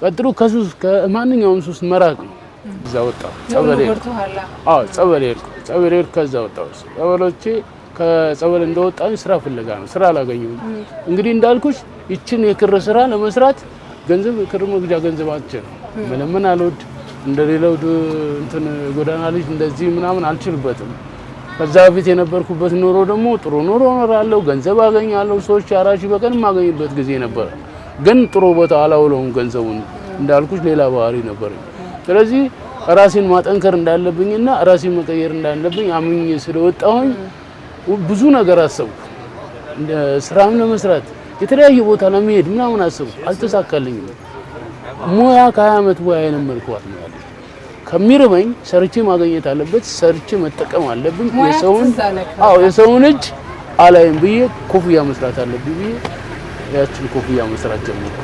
Speaker 2: ቀጥሎ ከሱስ ከማንኛውም ሱስ መራቅ ነው። እዛ ወጣሁ ጸበል ሄድኩ። ከዛ ወጣሁ ጸበሎቼ። ከጸበል እንደወጣሁ ስራ ፍለጋ ነው። ስራ አላገኘሁም። እንግዲህ እንዳልኩሽ ይችን የክር ስራ ለመስራት ገንዘብ ክር መግዣ ገንዘብ አልችልም። መለመን አልወድ፣ እንደሌላው እንትን ጎዳና ልጅ እንደዚህ ምናምን አልችልበትም። ከዛ በፊት የነበርኩበት ኑሮ ደግሞ ጥሩ ኑሮ እኖራለሁ፣ ገንዘብ አገኛለሁ። 3-4 ሺህ በቀን የማገኝበት ጊዜ ነበር። ግን ጥሩ ቦታ አላውለውም ገንዘቡን። እንዳልኩሽ ሌላ ባህሪ ነበር። ስለዚህ ራሴን ማጠንከር እንዳለብኝና ራሴን መቀየር እንዳለብኝ አምኜ ስለወጣሁኝ ብዙ ነገር አሰብኩ። ስራም ለመስራት የተለያየ ቦታ ለመሄድ ምናምን አሰብኩ፣ አልተሳካልኝም። ሙያ ከ20 ዓመት ሙያ የለመድኳት ነው ያለኝ። ከሚርበኝ ሰርቼ ማግኘት አለበት፣ ሰርቼ መጠቀም አለብኝ። የሰውን እጅ አላይም ብዬ ኮፍያ መስራት አለብኝ ብዬ ያችን ኮፍያ መስራት ጀመርኩ።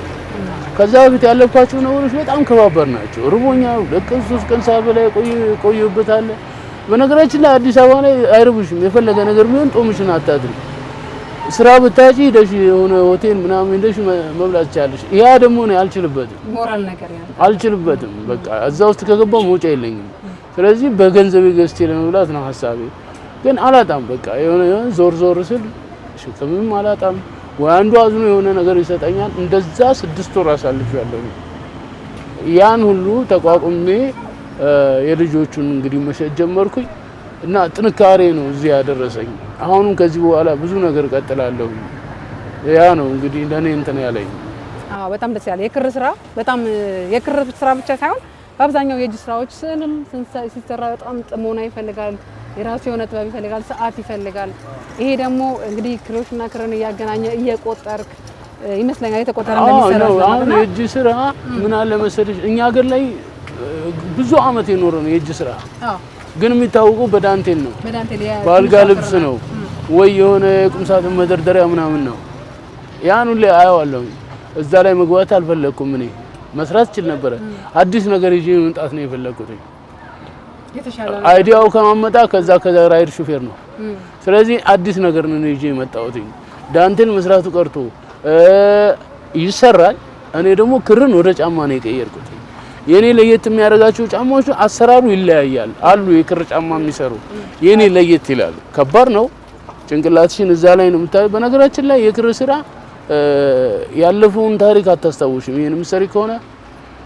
Speaker 2: ከዛ በፊት ያለባቸው ነገሮች በጣም ከባበር ናቸው። ርቦኛል፣ 2-3 ቀን ሳበላይ ቆየሁበታል። በነገራችን ላይ አዲስ አበባ ላይ አይርብሽም፣ የፈለገ ነገር ቢሆን ጦምሽን አታድሪ። ስራ ብታጪ ሄደሽ የሆነ ሆቴል ምናምን ሄደሽ መብላት ትችያለሽ። ያ ደግሞ ነው አልችልበትም፣ ሞራል ነገር አልችልበትም። በቃ እዛ ውስጥ ከገባው መውጫ የለኝም። ስለዚህ በገንዘብ ገዝቼ ለመብላት ነው ሐሳቤ። ግን አላጣም። በቃ የሆነ ዞር ስል ሽክምም አላጣም። ወይ አንዱ አዝኖ የሆነ ነገር ይሰጠኛል። እንደዛ 6 ወር አሳልፌያለሁ። ያን ሁሉ ተቋቁሜ የልጆቹን እንግዲህ መሸጥ ጀመርኩኝ እና ጥንካሬ ነው እዚህ ያደረሰኝ። አሁንም ከዚህ በኋላ ብዙ ነገር ቀጥላለሁ። ያ ነው እንግዲህ ለኔ እንትን ያለኝ።
Speaker 1: በጣም ደስ ያለ የክር ስራ፣ በጣም የክር ስራ ብቻ ሳይሆን በአብዛኛው የእጅ ስራዎች ስንም ሲሰራ በጣም ጥሞና ይፈልጋል፣ የራሱ የሆነ ጥበብ ይፈልጋል፣ ሰዓት ይፈልጋል። ይሄ ደግሞ እንግዲህ ክሮሽና ክርን እያገናኘ እየቆጠርክ ይመስለኛል የተቆጠረ እንደሚሰራ ነው።
Speaker 2: አሁን የእጅ ስራ ምን አለ መሰለሽ እኛ ሀገር ላይ ብዙ አመት የኖረ ነው የእጅ ስራ። ግን የሚታወቀው በዳንቴል ነው፣ በአልጋ ልብስ ነው ወይ የሆነ የቁም ሳጥን መደርደሪያ ምናምን ነው። ያን ሁሌ አየዋለሁ። እዛ ላይ መግባት አልፈለኩም። እኔ መስራት እችል ነበረ። አዲስ ነገር ይዤ መምጣት ነው የፈለኩት። አይዲያው ከማመጣ ከዛ ራይድ ሹፌር ነው። ስለዚህ አዲስ ነገር ነው ይዤ የመጣሁት። ዳንቴል መስራቱ ቀርቶ ይሰራል። እኔ ደግሞ ክርን ወደ ጫማ ነው የቀየርኩት። የኔ ለየት የሚያደርጋቸው ጫማዎች አሰራሩ ይለያያል። አሉ የክር ጫማ የሚሰሩ የኔ ለየት ይላል። ከባድ ነው። ጭንቅላትሽን እዛ ላይ ነው የምታዩ። በነገራችን ላይ የክር ስራ ያለፈውን ታሪክ አታስታውሽም። ይሄን ምሰሪ ከሆነ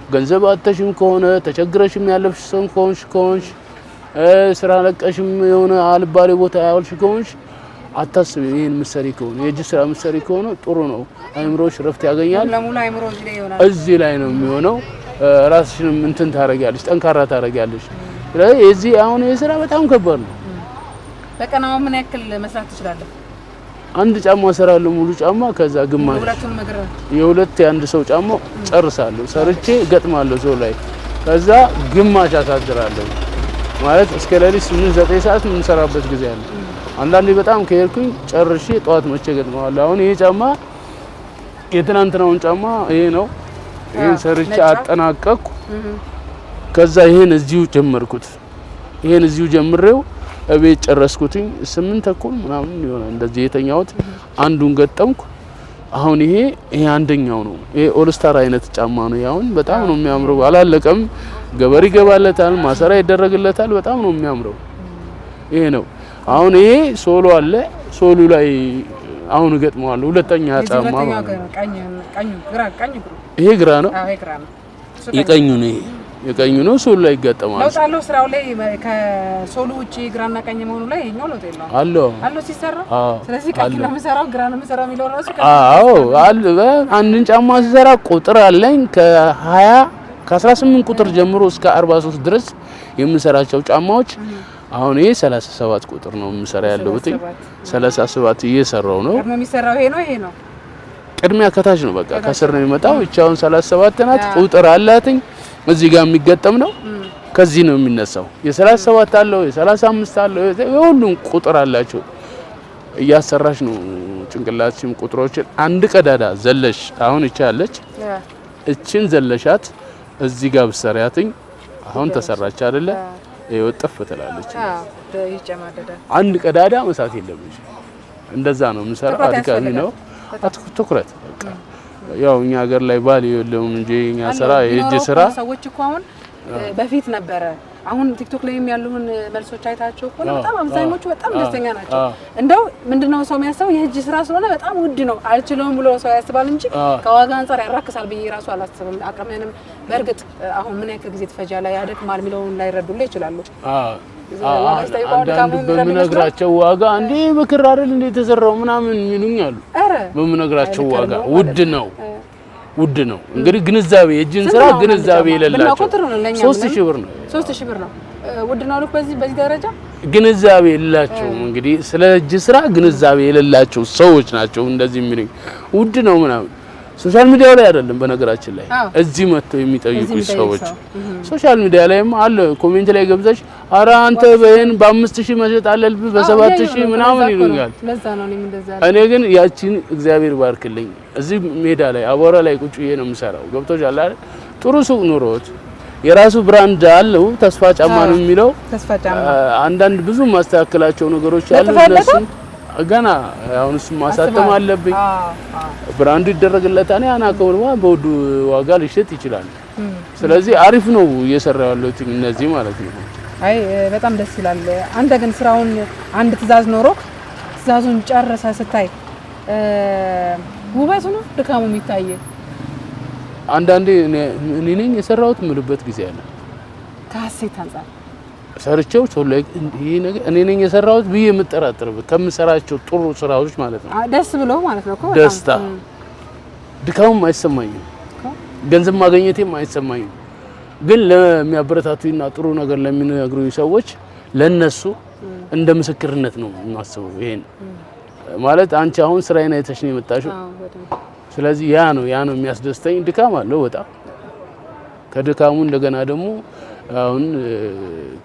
Speaker 2: ገንዘብ አተሽም ከሆነ ተቸግረሽም ያለፍሽ ሰው ከሆንሽ ስራ ለቀሽም የሆነ አልባሌ ቦታ ያልሽ ከሆንሽ አታስቢ። ይሄን ምሰሪ ከሆነ የእጅ ስራ ምሰሪ ከሆነ ጥሩ ነው። አይምሮሽ ረፍት ያገኛል።
Speaker 1: ለሙሉ አይምሮ እዚህ ላይ ይሆናል።
Speaker 2: እዚህ ላይ ነው የሚሆነው። ራስሽንም እንትን ታረጋለሽ፣ ጠንካራ ታረጋለሽ። ስለዚህ እዚህ አሁን የስራ በጣም ከባድ ነው።
Speaker 1: በቀን አሁን ምን ያክል መስራት ትችላለህ?
Speaker 2: አንድ ጫማ እሰራለሁ ሙሉ ጫማ፣ ከዛ ግማሽ የሁለት የአንድ ሰው ጫማ ጨርሳለሁ ሰርቼ ገጥማለሁ ሰው ላይ፣ ከዛ ግማሽ አሳድራለሁ ማለት እስከ ሌሊት 8-9 ሰዓት የምንሰራበት ጊዜ አለ። አንዳንዴ በጣም ከሄድኩኝ ጨርሼ ጠዋት መቼ ገጥመዋለሁ። አሁን ይሄ ጫማ የትናንትናውን ጫማ ይሄ ነው። ይሄን ሰርቼ አጠናቀቅኩ። ከዛ ይሄን እዚሁ ጀመርኩት። ይሄን እዚሁ ጀምሬው እቤት ጨረስኩትኝ 8 ተኩል ምናምን ይሆናል እንደዚህ የተኛሁት። አንዱን ገጠምኩ። አሁን ይሄ አንደኛው ነው። ይሄ ኦልስታር አይነት ጫማ ነው። አሁን በጣም ነው የሚያምረው። አላለቀም። ገበር ይገባለታል፣ ማሰሪያ ይደረግለታል። በጣም ነው የሚያምረው። ይሄ ነው። አሁን ይሄ ሶሎ አለ። ሶሉ ላይ አሁን ገጥመዋለሁ። ሁለተኛ ጫማ ማለት ነው። ይሄ ግራ ነው። የቀኙ ነው። ይሄ የቀኙ ነው። ሶሉ ላይ ይገጠማል።
Speaker 1: ለውጥ አለው ስራው ላይ ከሶሉ ውጪ ግራና ቀኝ መሆኑ ላይ ይሄኛው ለውጥ የለውም አለው ሲሰራ። ስለዚህ ቀኝ ነው የምሰራው ግራ ነው የምሰራው የሚለው ራሱ
Speaker 2: አለ። አንድን ጫማ ሲሰራ ቁጥር አለኝ ከ18 ቁጥር ጀምሮ እስከ 43 ድረስ የምሰራቸው ጫማዎች። አሁን ይሄ 37 ቁጥር ነው የምሰራ ያለሁት። 37 እየሰራው ነው።
Speaker 1: ቀድሞ የሚሰራው ይሄ ነው።
Speaker 2: ቅድሚያ ከታች ነው በቃ ከስር ነው የሚመጣው። እቻውን 37 ናት። ቁጥር አላትኝ እዚህ ጋር የሚገጠም ነው። ከዚህ ነው የሚነሳው። የ37 አለው፣ የ35 አለው፣ የሁሉም ቁጥር አላቸው። እያሰራሽ ነው ጭንቅላትሽም ቁጥሮችን አንድ ቀዳዳ ዘለሽ አሁን ይቻለች እቺን ዘለሻት እዚህ ጋር ብሰሪያትኝ አሁን ተሰራች አይደለ? ይወጥፍ ትላለች።
Speaker 1: ይጨማደዳል።
Speaker 2: አንድ ቀዳዳ መሳት የለብሽ። እንደዛ ነው የምሰራው። አድካሚ ነው። ትኩረት በቃ ያው እኛ ሀገር ላይ ባል የለውም እንጂ እኛ ስራ የእጅ ስራ
Speaker 1: ሰዎች እኮ አሁን በፊት ነበረ። አሁን ቲክቶክ ላይም ያሉን መልሶች አይታቸው እኮ በጣም አብዛኞቹ በጣም ደስተኛ ናቸው። እንደው ምንድነው ሰው የሚያስበው የእጅ ስራ ስለሆነ በጣም ውድ ነው አልችለውም ብሎ ሰው ያስባል እንጂ ከዋጋ አንፃር ያራክሳል ብዬ ራሱ አላስብም። አቅምንም በእርግጥ አሁን ምን ያክል ጊዜ ትፈጃለህ ያደክማል የሚለውን ላይረዱልህ ይችላሉ።
Speaker 2: አንዳንድ በምነግራቸው ዋጋ እንዴ በክር አይደል እንዴ የተሰራው ምናምን ይሉኛሉ። በምነግራቸው ዋጋ ውድ ነው። እንግዲህ ግንዛቤ የእጅን ስራ ግንዛቤ የሌላቸው 3000 ብር ነው። 3000 ብር ነው። ውድ ነው ልክ በዚህ ደረጃ ግንዛቤ የሌላቸው እንግዲህ ስለ እጅ ስራ ግንዛቤ የሌላቸው ሰዎች ናቸው እንደዚህ የሚሉኝ ውድ ነው ምናምን። ሶሻል ሚዲያው ላይ አይደለም በነገራችን ላይ እዚህ መጥተው የሚጠይቁ ሰዎች ሶሻል ሚዲያ ላይም አለ። ኮሜንት ላይ ገብዘሽ አረ አንተ በእን በ5000 መሸጥ አለልብ በ7000 ምናምን ይሉኛል። እኔ ግን ያቺን እግዚአብሔር ባርክልኝ እዚህ ሜዳ ላይ አቧራ ላይ ቁጭ ብዬ ነው የምሰራው። ገብቶሻል አይደል? ጥሩ ሱቅ ኑሮት የራሱ ብራንድ አለው ተስፋ ጫማ ነው የሚለው። ተስፋ ጫማ አንዳንድ ብዙ ማስተካከላቸው ነገሮች አሉ። እነሱ ገና አሁን እሱ ማሳተም አለብኝ። ብራንዱ ይደረግለታል። ያና ከሆነ በውድ ዋጋ ሊሸጥ ይችላል። ስለዚህ አሪፍ ነው እየሰራው ያለው እነዚህ ማለት ነው።
Speaker 1: አይ በጣም ደስ ይላል። አንተ ግን ስራውን አንድ ትዕዛዝ ኖሮ ትዕዛዙን ጨርሰ ስታይ ውበቱ ነው ድካሙ የሚታየ?
Speaker 2: አንዳንዴ እኔ ነኝ የሰራሁት ምልበት ጊዜ አለ።
Speaker 1: ከሀሴት አንፃር
Speaker 2: ሰርቼው ሰው ላይ ይሄ ነገር እኔ ነኝ የሰራሁት ብዬ የምጠራጥርበት ከምሰራቸው ጥሩ ስራዎች ማለት ነው።
Speaker 1: ደስ ብሎ ማለት ነው እኮ
Speaker 2: ደስታ ድካሙም አይሰማኝም፣ ገንዘብ ማግኘቴም አይሰማኝም። ግን ለሚያበረታቱኝና ጥሩ ነገር ለሚነግሩኝ ሰዎች ለነሱ እንደ ምስክርነት ነው የማስበው። ይሄን ማለት አንቺ አሁን ስራዬን አይተሽ ነው የመጣሽው። ስለዚህ ያ ነው የሚያስደስተኝ። ድካም አለው በጣም ከድካሙ እንደገና ደግሞ አሁን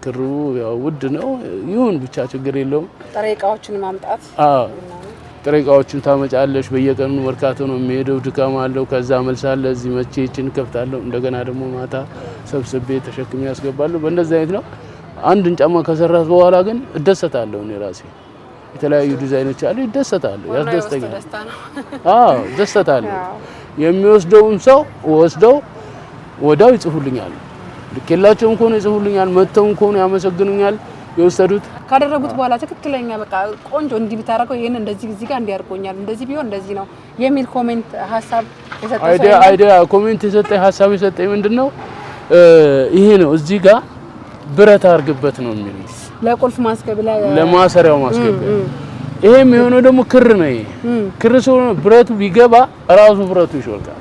Speaker 2: ክሩ ያው ውድ ነው ይሁን ብቻ ችግር የለውም።
Speaker 1: ጥሬ እቃዎችን ማምጣት
Speaker 2: ጥሬ እቃዎችን ታመጫለሽ። በየቀኑ መርካቶ ነው የሚሄደው። ድካም አለው። ከዛ መልሳለ እዚህ መቼ እቺን ከፍታለሁ እንደገና ደግሞ ማታ ሰብስቤ ተሸክሜ ያስገባለሁ። በእንደዚህ አይነት ነው። አንድን ጫማ ከሰራህ በኋላ ግን እደሰታለሁ። እኔ ራሴ የተለያዩ ዲዛይኖች አሉ፣ ይደሰታሉ፣ ያስደስተኛል። እደሰታለሁ። የሚወስደውን ሰው ወስደው ወዳው ይጽፉልኛል። ልኬላቸውም ከሆነ ይጽፉልኛል፣ መተውም ከሆነ ያመሰግኑኛል። የወሰዱት
Speaker 1: ካደረጉት በኋላ ትክክለኛ በቃ ቆንጆ እንዲህ ቢታረቀው ይሄን እንደዚህ እዚህ ጋር እንዲያርቆኛል እንደዚህ ቢሆን እንደዚህ ነው የሚል ኮሜንት ሀሳብ የሰጠኝ
Speaker 2: አይዲያ ኮሜንት የሰጠኝ ሀሳብ የሰጠኝ ምንድነው ይሄ ነው እዚህ ጋር ብረት አርግበት ነው የሚሉኝ
Speaker 1: ለቁልፍ ማስገቢያ
Speaker 2: ለማሰሪያው ማስገቢያ። ይሄም የሆነው ደግሞ ክር ነው። ይሄ ክር ስለሆነ ብረቱ ቢገባ ራሱ ብረቱ ይሾልካል።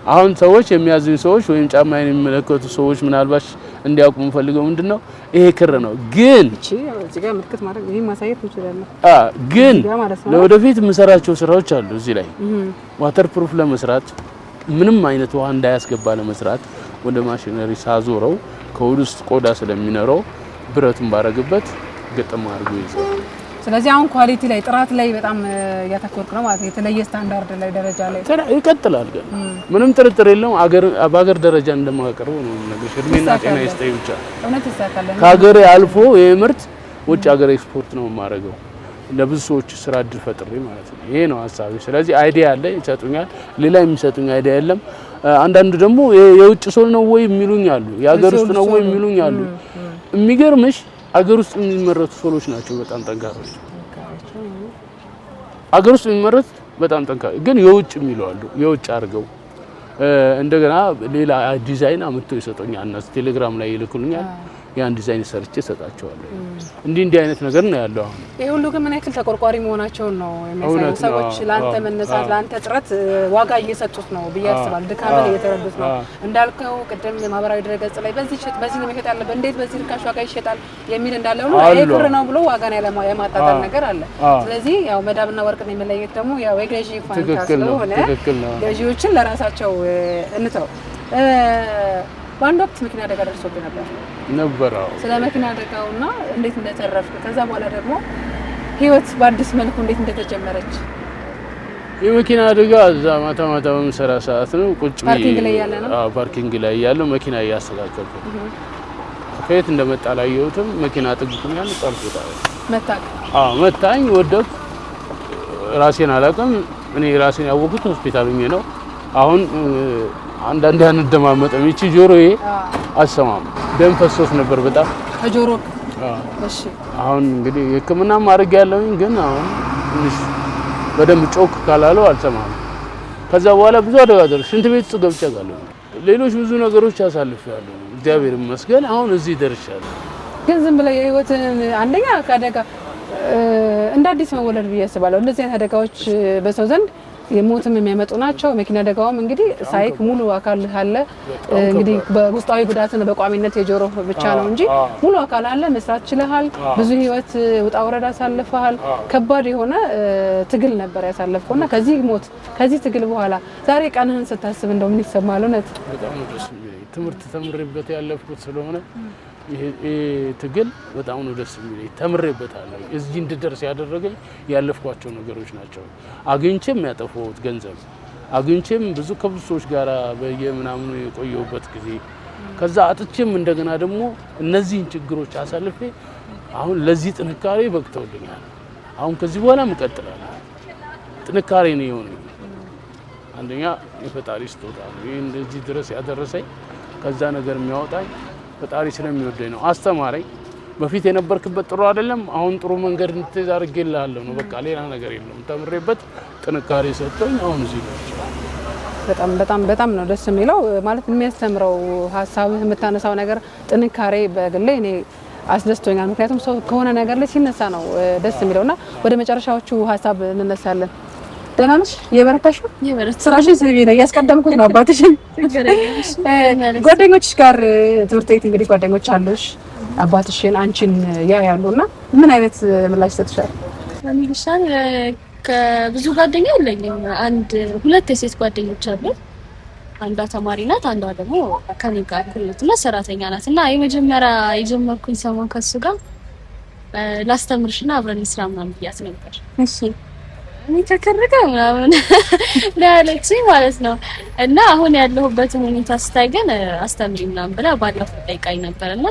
Speaker 2: አሁን ሰዎች የሚያዙኝ ሰዎች ወይም ጫማዬን የሚመለከቱ ሰዎች ምናልባት እንዲያውቁ የምፈልገው ምንድነው ይሄ ክር ነው። ግን
Speaker 1: እዚህ ጋር ምልክት ማድረግ ይሄ ማሳየት ይችላል።
Speaker 2: ግን ለወደፊት የምሰራቸው ስራዎች አሉ እዚህ ላይ ዋተር ፕሩፍ ለመስራት ምንም አይነት ውሃ እንዳያስገባ ለመስራት ወደ ማሽነሪ ሳዞረው ከውስጥ ቆዳ ስለሚኖረው ብረቱን ባረግበት ገጠማ አድርጎ ይይዛል።
Speaker 1: ስለዚህ አሁን ኳሊቲ ላይ ጥራት ላይ በጣም ያተኮርክ ነው ማለት ነው። የተለየ ስታንዳርድ ላይ ደረጃ ላይ
Speaker 2: ይቀጥላል። ግን ምንም ጥርጥር የለውም በአገር ደረጃ እንደማቀርበው ነው ነገር እድሜና ጤና ይስጠኝ ብቻ
Speaker 1: እውነት ይሳካል።
Speaker 2: ከሀገሬ አልፎ ይሄ ምርት ውጭ ሀገር ኤክስፖርት ነው የማደርገው ለብዙ ሰዎች ስራ እድል ፈጥሬ ማለት ነው። ይሄ ነው ሀሳቤ። ስለዚህ አይዲያ አለ ይሰጡኛል። ሌላ የሚሰጡኝ አይዲያ የለም። አንዳንዱ ደግሞ የውጭ ሰው ነው ወይ የሚሉኝ አሉ፣ የሀገር ውስጥ ነው ወይ የሚሉኝ አሉ። የሚገርምሽ አገር ውስጥ የሚመረቱ ሶሎች ናቸው በጣም ጠንካሮች። አገር ውስጥ የሚመረቱ በጣም ጠንካራ ግን የውጭ የሚሉ አሉ። የውጭ አድርገው እንደገና ሌላ ዲዛይን አምጥተው ይሰጡኛል። እና ቴሌግራም ላይ ይልኩልኛል። ያን ዲዛይን ሰርቼ እሰጣቸዋለሁ። እንዲህ አይነት ነገር ነው ያለው። አሁን
Speaker 1: ይሄ ሁሉ ግን ምን ያክል ተቆርቋሪ መሆናቸውን ነው የሚያሳየው። ሰዎች ላንተ መነሳት ላንተ ጥረት ዋጋ እየሰጡት ነው ብዬ አስባለሁ። ድካምን እየተረዱት ነው። እንዳልከው ቅድም ማህበራዊ ድረገጽ ላይ በዚህ ነው መሸጥ ያለበት፣ እንዴት በዚህ ርካሽ ዋጋ ይሸጣል የሚል እንዳለው ነው። ይሄ ክር ነው ብሎ ዋጋን የማጣጣል ነገር አለ። ስለዚህ ያው መዳብና ወርቅን የመለየት ደግሞ ያው የገዢ ፋንታ ስለሆነ ገዢዎችን ለራሳቸው እንተው። በአንድ ወቅት መኪና አደጋ ደርሶብኝ ነበር። ስለ መኪና አደጋውና እንዴት እንደተረፍክ ከዛ በኋላ ደግሞ ህይወት በአዲስ መልኩ እንዴት እንደተጀመረች።
Speaker 2: የመኪና አደጋ እዛ ማታ በምሰራ ሰዓት ነው ቁጭ ብዬ ፓርኪንግ ላይ ያለው መኪና እያስተካከልኩ ከየት እንደመጣ ላየሁትም መኪና ጥግኩኛል። ጣልኩታል። መታኝ። ወደኩ። ራሴን አላውቅም። እኔ ራሴን ያወኩት ሆስፒታል ሆኜ ነው። አሁን አንዳንዴ አንደማመጥም። እቺ ጆሮዬ አሰማም ደም ፈሶስ ነበር በጣም ከጆሮ። እሺ አሁን እንግዲህ ህክምና ማድረግ ያለውኝ ግን አሁን ትንሽ በደንብ ጮክ ካላለው አልሰማም። ከዛ በኋላ ብዙ አደጋ ደረሰ። ሽንት ቤት ውስጥ ገብቼ አውቃለሁ። ሌሎች ብዙ ነገሮች አሳልፌያለሁ። እግዚአብሔር ይመስገን አሁን እዚህ ደርሻለሁ።
Speaker 1: ግን ዝም ብለህ የህይወትን አንደኛ ከአደጋ እንደ አዲስ መወለድ ብዬ አስባለሁ። እንደዚህ አይነት አደጋዎች በሰው ዘንድ የሞትም የሚያመጡ ናቸው። መኪና አደጋውም እንግዲህ ሳይክ ሙሉ አካል አለ። እንግዲህ በውስጣዊ ጉዳትን በቋሚነት የጆሮ ብቻ ነው እንጂ ሙሉ አካል አለ። መስራት ችለሃል። ብዙ ህይወት ውጣ ውረድ አሳልፈሃል። ከባድ የሆነ ትግል ነበር ያሳለፍከውና ከዚህ ሞት ከዚህ ትግል በኋላ ዛሬ ቀንህን ስታስብ እንደው ምን ይሰማል? እውነት
Speaker 2: በጣም ደስ የሚለኝ ትምህርት ተምሬበት ያለፍኩት ስለሆነ ይሄ ትግል በጣም ነው ደስ የሚለኝ። ተምሬበታለሁ። እዚህ እንድደርስ ያደረገኝ ያለፍኳቸው ነገሮች ናቸው። አግኝቼም ያጠፋሁት ገንዘብ አግኝቼም ብዙ ከብዙ ሰዎች ጋር በየምናምኑ የቆየሁበት ጊዜ ከዛ አጥቼም እንደገና ደግሞ እነዚህን ችግሮች አሳልፌ አሁን ለዚህ ጥንካሬ በቅተውልኛል። አሁን ከዚህ በኋላ እቀጥላለሁ። ጥንካሬ ነው የሆነኝ። አንደኛ የፈጣሪ ስጦታ ነው። ይሄ እንደዚህ ድረስ ያደረሰኝ ከዛ ነገር የሚያወጣኝ ፈጣሪ ስለሚወደኝ ነው። አስተማረኝ። በፊት የነበርክበት ጥሩ አይደለም፣ አሁን ጥሩ መንገድ እንድትይዝ አድርጌልሃለሁ ነው። በቃ ሌላ ነገር የለም። ተምሬበት ጥንካሬ ሰጥቶኝ አሁን እዚህ ነው።
Speaker 1: በጣም ነው ደስ የሚለው ማለት የሚያስተምረው ሀሳብህ የምታነሳው ነገር ጥንካሬ በግሌ እኔ አስደስቶኛል። ምክንያቱም ሰው ከሆነ ነገር ላይ ሲነሳ ነው ደስ የሚለውና ወደ መጨረሻዎቹ ሀሳብ እንነሳለን። ደህና ነሽ? የበረታሽ ነው? ስራሽን ስሪ ነው ያስቀደምኩት ነው አባትሽን። ጓደኞችሽ ጋር ትምህርት ቤት እንግዲህ ጓደኞች አሉሽ፣ አባትሽን አንቺን ያያሉና ምን አይነት ምላሽ ሰጥሻል?
Speaker 3: ሚልሻን ከብዙ ጓደኛ የለኝም። ሁለት የሴት ጓደኞች አሉ። አንዷ ተማሪ ናት፣ አንዷ ደግሞ ከኔ ጋር ኩልና ሰራተኛ ናት። እና የመጀመሪያ የጀመርኩኝ ሰሞን ከሱ ጋር ላስተምርሽና አብረን እንስራ ምናምን ብያት ነበር። እሺ እኔ ተከረከ ምናምን ለአለችኝ ማለት ነው። እና አሁን ያለሁበትን ሁኔታ ስታይ ግን አስተምሪ ምናምን ብላ ባለፈው ጠይቃኝ ነበርና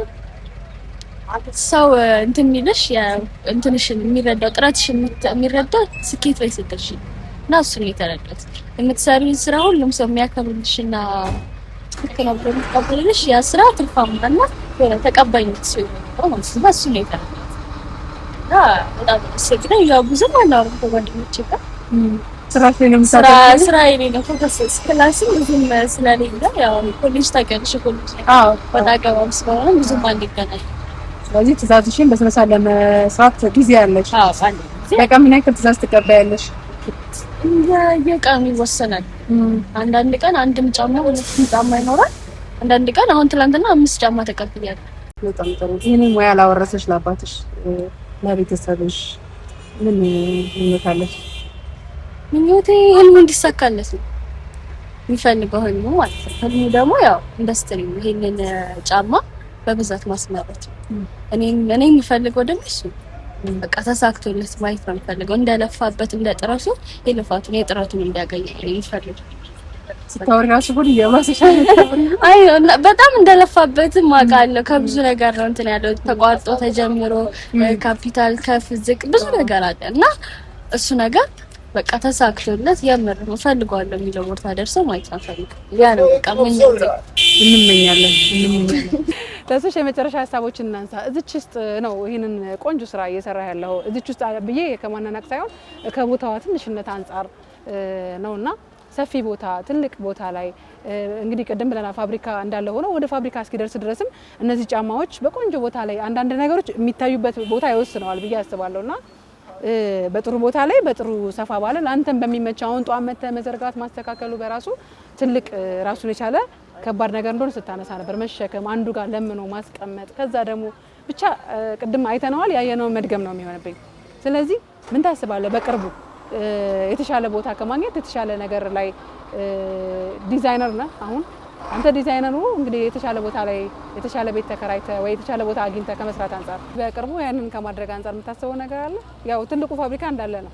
Speaker 3: ሰው እንትን የሚልሽ እንትንሽን የሚረዳው ጥረትሽን የሚረዳው ስኬት ላይ ስትደርሺ እና እሱን የተረዳሁት የምትሰሪውን ስራ ሁሉም ሰው የሚያከብርልሽና ትክክል ነው የሚቀበልልሽ ያ ስራ ትርፋማና ተቀባይነት ሲሆን ማለት ነው። እሱን የተረዳሁት በጣም ስለዚህ ያው ብዙም አላወራም ከጓደኞቼ ጋር ስራ የሌለው ፎከስ ክላስም ብዙም ስለሌለ ያው ኮሌጅ ታውቂያለሽ፣ ኮሌጅ ወጣ ገባም ስለሆነ ብዙም አንገናኝ።
Speaker 1: ስለዚህ ትእዛዝሽን በስነ ስርዓት ለመስራት ጊዜ ያለሽ? በቀን ምን ያክል ትእዛዝ ትቀበያለሽ?
Speaker 3: የቀኑ ይወሰናል። አንዳንድ ቀን አንድም ጫማ ሁለትም ጫማ ይኖራል። አንዳንድ ቀን አሁን ትላንትና 5 ጫማ ተቀብያለሁ።
Speaker 1: በጣም ጥሩ። ይሄንን ሙያ ላወረሰሽ ለአባትሽ ለቤተሰብሽ ምን ይመካለሽ?
Speaker 3: ምኞቴ ህልሙ እንዲሳካለት ነው የሚፈልገው ህልሙ ማለት ነው። ህልሙ ደግሞ ያው ኢንዱስትሪ ነው። ይሄንን ጫማ በብዛት ማስመረት ነው። እኔ የምፈልገው ደግሞ እሱ በቃ ተሳክቶለት ማየት ነው የምፈልገው። እንደለፋበት እንደጥረቱ የጥረቱን እንዲያገኝ ይፈልጋል።
Speaker 1: ስታወሪ ራሱ ሁሉ የማሰሻ
Speaker 3: አይ በጣም እንደለፋበትም አውቃለሁ። ከብዙ ነገር ነው እንትን ያለው ተቋርጦ ተጀምሮ ካፒታል ከፍ ዝቅ ብዙ ነገር አለ እና እሱ ነገር በቃ ተሳክቶለት የምር ነው ፈልጓለሁ የሚለው ቦታ ደርሶ ማየት ነው ፈልገው። ያ ነው በቃ ምን
Speaker 1: እንመኛለን። ለሱሽ የመጨረሻ ሀሳቦችን እናንሳ። እዚች ውስጥ ነው ይሄንን ቆንጆ ስራ እየሰራ ያለው እዚች ውስጥ ብዬ ከማናናቅ ሳይሆን ከቦታዋ ትንሽነት አንፃር ነውና ሰፊ ቦታ ትልቅ ቦታ ላይ እንግዲህ ቀደም ብለና ፋብሪካ እንዳለ ሆኖ ወደ ፋብሪካ እስኪደርስ ድረስም እነዚህ ጫማዎች በቆንጆ ቦታ ላይ አንዳንድ ነገሮች የሚታዩበት ቦታ ይወስነዋል ብዬ አስባለሁና በጥሩ ቦታ ላይ በጥሩ ሰፋ ባለ አንተም በሚመቻው አሁን ጧት መተ መዘርጋት ማስተካከሉ በራሱ ትልቅ ራሱን የቻለ ከባድ ነገር እንደሆነ ስታነሳ ነበር። መሸከም አንዱ ጋር ለምኖ ማስቀመጥ ከዛ ደግሞ ብቻ ቅድም አይተነዋል ያየነው መድገም ነው የሚሆንብኝ። ስለዚህ ምን ታስባለህ በቅርቡ የተሻለ ቦታ ከማግኘት የተሻለ ነገር ላይ ዲዛይነር ነህ አሁን አንተ ዲዛይነሩ እንግዲህ የተሻለ ቦታ ላይ የተሻለ ቤት ተከራይተ ወይ የተሻለ ቦታ አግኝተ ከመስራት አንፃር በቅርቡ ያንን ከማድረግ አንፃር የምታስበው ነገር አለ? ያው ትልቁ ፋብሪካ እንዳለ ነው።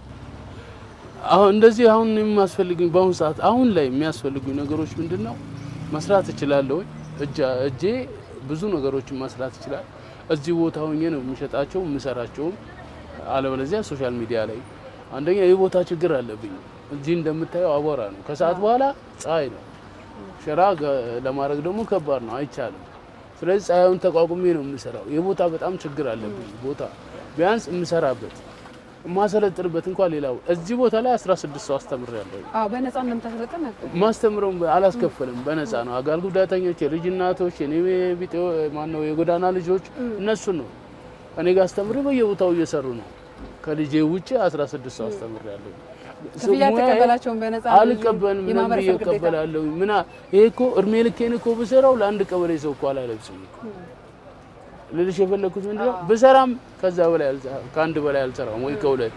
Speaker 2: አሁን እንደዚህ አሁን የሚያስፈልጉኝ በአሁን ሰዓት አሁን ላይ የሚያስፈልጉኝ ነገሮች ምንድነው? መስራት እችላለሁ። እጄ ብዙ ነገሮችን መስራት ይችላል። እዚህ ቦታ ሆኜ ነው የምሸጣቸው የምሰራቸው። አለበለዚያ ሶሻል ሚዲያ ላይ አንደኛ የቦታ ችግር አለብኝ። እዚህ እንደምታየው አቧራ ነው። ከሰዓት በኋላ ፀሐይ ነው። ሸራ ለማድረግ ደግሞ ከባድ ነው፣ አይቻልም። ስለዚህ ፀሐዩን ተቋቁሜ ነው የምሰራው። የቦታ በጣም ችግር አለብኝ። ቦታ ቢያንስ የምሰራበት የማሰለጥንበት እንኳን ሌላው እዚህ ቦታ ላይ 16 ሰው አስተምሬያለሁ።
Speaker 1: በነፃ እንደምታሰለጥን
Speaker 2: ማስተምረው አላስከፈልም፣ በነፃ ነው። አካል ጉዳተኞች፣ የልጅ እናቶች፣ የኔ ቢጤ ማነው የጎዳና ልጆች እነሱ ነው እኔ ጋር አስተምሬ በየቦታው እየሰሩ ነው። ከልጄ ውጪ 16 ሰው አስተምሬያለሁ።
Speaker 1: ክፍያ ተቀበላቸውን በነፃ
Speaker 2: አልቀበልም። ምን ይቀበላል? ምን ይሄ እኮ እድሜ ልኬን እኮ ብሰራው ለአንድ ቀበሌ ሰው እኮ አላለብስም እኮ ልልሽ የፈለኩት ምንድነው ብሰራም ከዛ በላይ ከአንድ በላይ አልሰራም ወይ ከሁለት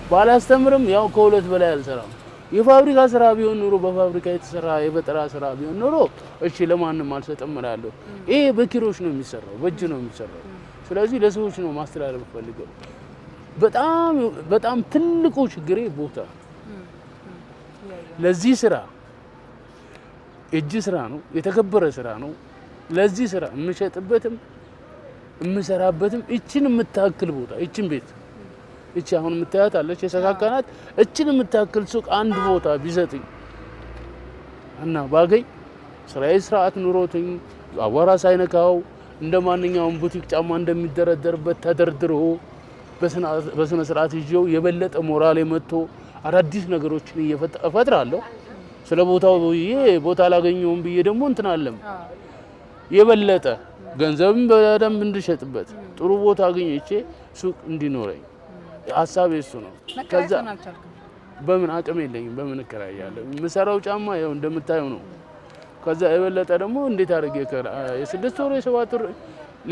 Speaker 2: ባላስተምርም ያው ከሁለት በላይ አልሰራም። የፋብሪካ ስራ ቢሆን ኑሮ በፋብሪካ የተሰራ የበጠራ ስራ ቢሆን ኑሮ እሺ ለማንም አልሰጥም እላለሁ። ይሄ በኪሮሽ ነው የሚሰራው፣ በእጅ ነው የሚሰራው። ስለዚህ ለሰዎች ነው ማስተላለፍ ፈልገው። በጣም ትልቁ ችግሬ ቦታ ለዚህ ስራ እጅ ስራ ነው፣ የተከበረ ስራ ነው። ለዚህ ስራ የምሸጥበትም የምሰራበትም እቺን የምታክል ቦታ እቺን ቤት እቺ አሁን የምታያት አለች የሰካካናት እቺን የምታክል ሱቅ አንድ ቦታ ቢሰጥኝ እና ባገኝ ስራዬ ስርዓት ኑሮትኝ አቧራ ሳይነካው እንደማንኛውም ቡቲክ ጫማ እንደሚደረደርበት ተደርድሮ በስነ ስርዓት ይዤው የበለጠ ሞራል መጥቶ አዳዲስ ነገሮችን እፈጥራለሁ። ስለ ቦታው ቦታ አላገኘውም ብዬ ደግሞ እንትን አለም የበለጠ ገንዘብም በደንብ እንድሸጥበት ጥሩ ቦታ አገኘቼ ሱቅ እንዲኖረኝ ሐሳቤ እሱ ነው። ከዛ በምን አቅም የለኝም፣ በምን እከራያለሁ? የምሰራው ጫማ ያው እንደምታየው ነው። ከዛ የበለጠ ደግሞ እንዴት አድርጌ የ6 ወር የ7 ወር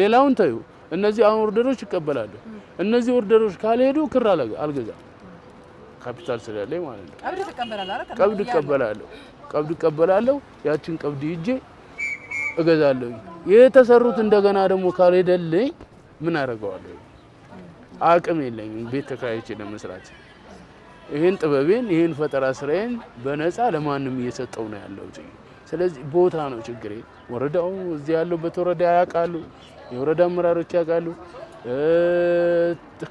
Speaker 2: ሌላውን ታዩ። እነዚህ አሁን ኦርደሮች ይቀበላሉ። እነዚህ ኦርደሮች ካልሄዱ ክር አልገዛም። ካፒታል ስለሌለኝ ማለት ነው። ቀብድ እቀበላለሁ። ያችን ቀብድ ይዤ እገዛለሁ። የተሰሩት እንደገና ደግሞ ካልሄደልኝ ምን አደርገዋለሁ? አቅም የለኝም ቤት ተከራይቼ ለመስራት። ይሄን ጥበቤን ይሄን ፈጠራ ስራዬን በነፃ ለማንም እየሰጠው ነው ያለው። ስለዚህ ቦታ ነው ችግሬ። ወረዳው እዚህ ያለበት ወረዳ ያውቃሉ፣ የወረዳ አመራሮች ያውቃሉ።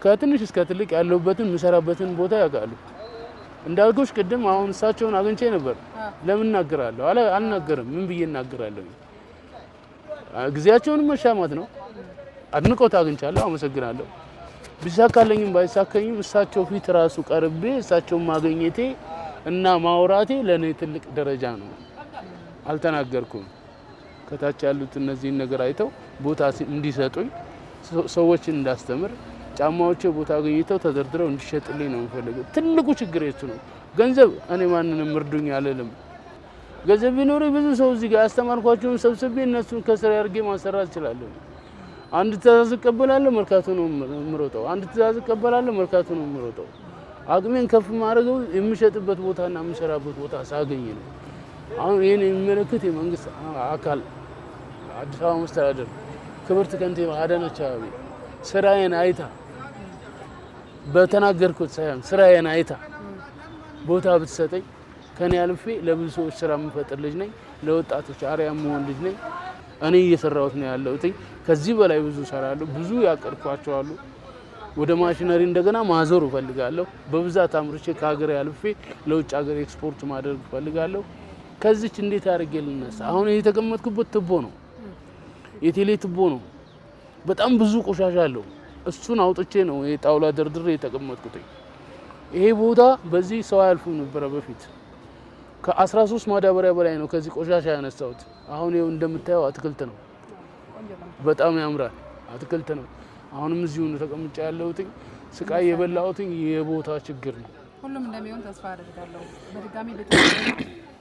Speaker 2: ከትንሽ እስከ ትልቅ ያለበትን ምሰራበትን ቦታ ያውቃሉ። እንዳልኩሽ ቅድም አሁን እሳቸውን አግኝቼ ነበር። ለምን እናገራለሁ? አልናገርም። ምን ብዬ እናገራለሁ? ጊዜያቸውን መሻማት ነው። አድንቆት አግኝቻለሁ፣ አመሰግናለሁ። ቢሳካለኝም ባይሳካኝም እሳቸው ፊት ራሱ ቀርቤ እሳቸውን ማግኘቴ እና ማውራቴ ለኔ ትልቅ ደረጃ ነው። አልተናገርኩም። ከታች ያሉት እነዚህን ነገር አይተው ቦታ እንዲሰጡኝ ሰዎችን እንዳስተምር ጫማዎቼ ቦታ አግኝተው ተደርድረው እንዲሸጥልኝ ነው የምፈልገው። ትልቁ ችግር እሱ ነው። ገንዘብ እኔ ማንንም እርዱኝ አልልም። ገንዘብ ቢኖር ብዙ ሰው እዚህ ጋር ያስተማርኳቸውን ሰብስቤ እነሱን ከስራ አድርጌ ማሰራት እችላለሁ። አንድ ትዕዛዝ እቀበላለሁ፣ መርካቶ ነው የምሮጠው። አንድ ትዕዛዝ እቀበላለሁ፣ መርካቶ ነው የምሮጠው። አቅሜን ከፍ ማድረገው የምሸጥበት ቦታና የምሰራበት ቦታ ሳገኝ ነው። አሁን ይሄን የሚመለከት የመንግስት አካል አዲስ አበባ መስተዳድር ክብርት ከንቲባ አዳነች አቤቤ ስራዬን አይታ በተናገርኩት ሳይሆን ስራዬን አይታ ቦታ ብትሰጠኝ ከኔ አልፌ ለብዙ ሰዎች ስራ የምፈጥር ልጅ ነኝ። ለወጣቶች አርአያ መሆን ልጅ ነኝ። እኔ እየሰራሁት ነው ያለሁት። ከዚህ በላይ ብዙ እሰራለሁ። ብዙ ያቀርኳቸው አሉ። ወደ ማሽነሪ እንደገና ማዞር እፈልጋለሁ። በብዛት አምርቼ ከሀገር አልፌ ለውጭ ሀገር ኤክስፖርት ማድረግ እፈልጋለሁ። ከዚች እንዴት አድርጌ ልነሳ? አሁን የተቀመጥኩበት ትቦ ነው፣ የቴሌ ትቦ ነው። በጣም ብዙ ቆሻሻ አለው። እሱን አውጥቼ ነው የጣውላ ደርድሬ የተቀመጥኩት። ይሄ ቦታ በዚህ ሰው አያልፉ ነበረ በፊት። ከ13 ማዳበሪያ በላይ ነው ከዚህ ቆሻሻ ያነሳሁት። አሁን ይኸው እንደምታየው አትክልት ነው፣ በጣም ያምራል። አትክልት ነው። አሁንም እዚሁ ነው ተቀምጬ ያለሁት። ስቃይ የበላሁት የቦታ ችግር ነው።
Speaker 1: ሁሉም እንደሚሆን ተስፋ አደርጋለሁ። በድጋሚ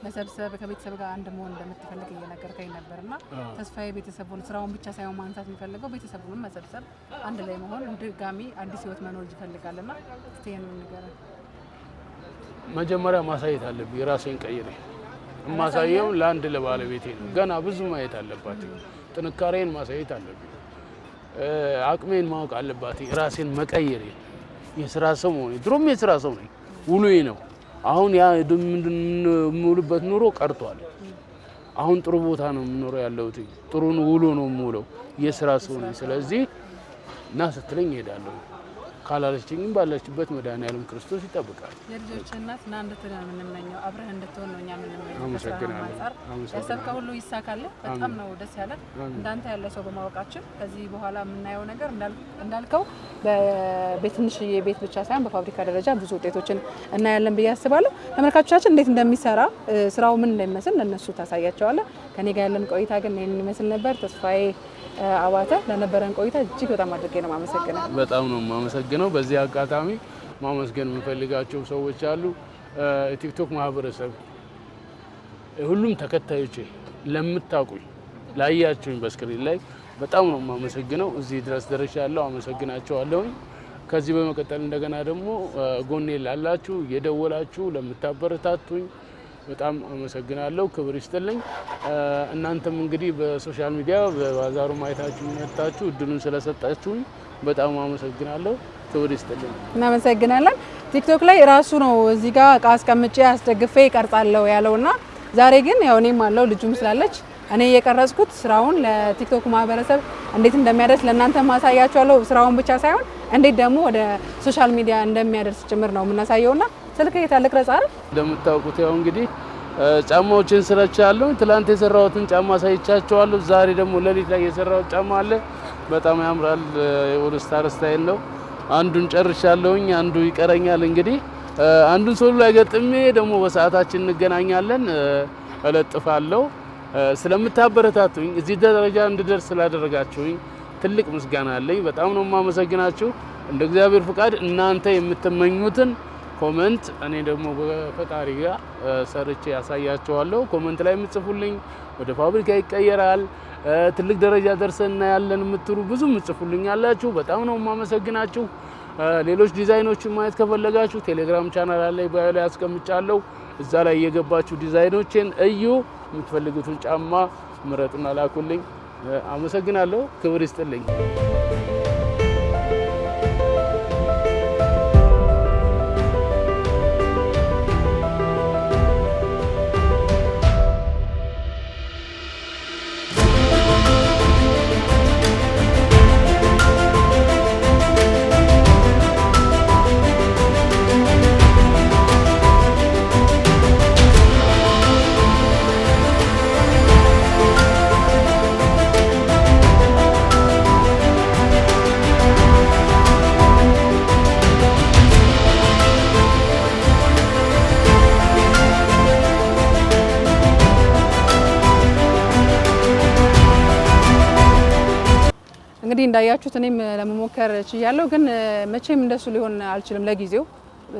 Speaker 1: መሰብሰብ ከቤተሰብ ጋር አንድ መሆን እንደምትፈልግ እየነገርከኝ ነበርና ተስፋዬ ቤተሰቡን ስራውን ብቻ ሳይሆን ማንሳት የሚፈልገው ቤተሰቡንም መሰብሰብ አንድ ላይ መሆን ድጋሚ አዲስ ህይወት መኖር ይፈልጋልና እስቲ ይሄንን ንገረን።
Speaker 2: መጀመሪያ ማሳየት አለብኝ ራሴን ቀይሬ ማሳየው ለአንድ ለባለቤቴ ነው። ገና ብዙ ማየት አለባት። ጥንካሬን ማሳየት አለብኝ። አቅሜን ማወቅ አለባት። ራሴን መቀየር የስራ ሰው ሆነ ድሮም የስራ ሰው ነኝ። ውሎዬ ነው። አሁን ያ የምውልበት ኑሮ ቀርቷል። አሁን ጥሩ ቦታ ነው የምኖረው ያለሁት። ጥሩ ውሎ ነው የምውለው። የስራ ሰው ነኝ። ስለዚህ እና ስትለኝ እሄዳለሁ። ካላለችኝም ባለችበት መድኃኒዓለም ክርስቶስ ይጠብቃል።
Speaker 1: የልጆች እናት እና እንድትሆን የምንመኘው አብረህ እንድትሆን ነው እኛ የምንመኘው። ያሰብከው ሁሉ ይሳካል። በጣም ነው ደስ ያለ እንዳንተ ያለ ሰው በማወቃችን። ከዚህ በኋላ የምናየው ነገር እንዳልከው በትንሽዬ ቤት ብቻ ሳይሆን በፋብሪካ ደረጃ ብዙ ውጤቶችን እናያለን ብዬ አስባለሁ። ተመልካቾቻችን እንዴት እንደሚሰራ ስራው ምን እንደሚመስል ለነሱ ታሳያቸዋለህ። ከኔ ጋር ያለን ቆይታ ግን ይሄን ይመስል ነበር። ተስፋዬ አባተ ለነበረን ቆይታ እጅግ በጣም አድርጌ ነው ማመሰግነው።
Speaker 2: በጣም ነው ማመሰግነው። በዚህ አጋጣሚ ማመስገን የምፈልጋቸው ሰዎች አሉ። ቲክቶክ ማህበረሰብ፣ ሁሉም ተከታዮቼ፣ ለምታውቁኝ ላያችሁኝ በስክሪን ላይ በጣም ነው ማመሰግነው። እዚህ ድረስ ደርሻለሁ። አመሰግናቸዋለሁ። ከዚህ በመቀጠል እንደገና ደግሞ ጎኔ ላላችሁ የደወላችሁ ለምታበረታቱኝ በጣም አመሰግናለሁ። ክብር ይስጥልኝ። እናንተም እንግዲህ በሶሻል ሚዲያ በባዛሩ ማየታችሁ መጣችሁ እድሉን ስለሰጣችሁኝ በጣም አመሰግናለሁ። ክብር ይስጥልኝ።
Speaker 1: እናመሰግናለን። ቲክቶክ ላይ ራሱ ነው እዚህ ጋር እቃ አስቀምጬ አስደግፌ ቀርጻለሁ ያለውና ዛሬ ግን ያው እኔም አለው ልጁም ስላለች እኔ የቀረጽኩት ስራውን ለቲክቶክ ማህበረሰብ እንዴት እንደሚያደርስ ለእናንተ ማሳያችኋለሁ። ስራውን ብቻ ሳይሆን እንዴት ደግሞ ወደ ሶሻል ሚዲያ እንደሚያደርስ ጭምር ነው የምናሳየውና ስልክ የታለ ቅረጻ አይደል?
Speaker 2: እንደምታውቁት ያው እንግዲህ ጫማዎችን ስራቻለሁ። ትላንት የሰራሁትን ጫማ ሳይቻቸዋለሁ። ዛሬ ደግሞ ሌሊት ላይ የሰራሁት ጫማ አለ። በጣም ያምራል። ወደ ስታር ስታይል ነው። አንዱን ጨርሻለሁኝ፣ አንዱ ይቀረኛል። እንግዲህ አንዱን ሶሉ ላይ ገጥሜ ደግሞ በሰዓታችን እንገናኛለን። እለጥፋለሁ። ስለምታበረታቱኝ እዚህ ደረጃ እንድደርስ ስላደረጋችሁኝ ትልቅ ምስጋና አለኝ። በጣም ነው የማመሰግናችሁ። እንደ እግዚአብሔር ፍቃድ እናንተ የምትመኙትን ኮመንት እኔ ደግሞ በፈጣሪ ጋር ሰርቼ ያሳያቸዋለሁ። ኮመንት ላይ የምጽፉልኝ ወደ ፋብሪካ ይቀየራል፣ ትልቅ ደረጃ ደርሰና ያለን የምትሉ ብዙ የምጽፉልኝ አላችሁ። በጣም ነው የማመሰግናችሁ። ሌሎች ዲዛይኖችን ማየት ከፈለጋችሁ ቴሌግራም ቻናል ላይ ባዮ ላይ አስቀምጫለሁ። እዛ ላይ የገባችሁ ዲዛይኖችን እዩ። የምትፈልጉትን ጫማ ምረጡና ላኩልኝ። አመሰግናለሁ። ክብር ይስጥልኝ። እንግዲህ እንዳያችሁት እኔም ለመሞከር ችያለሁ፣ ግን መቼም እንደሱ ሊሆን አልችልም። ለጊዜው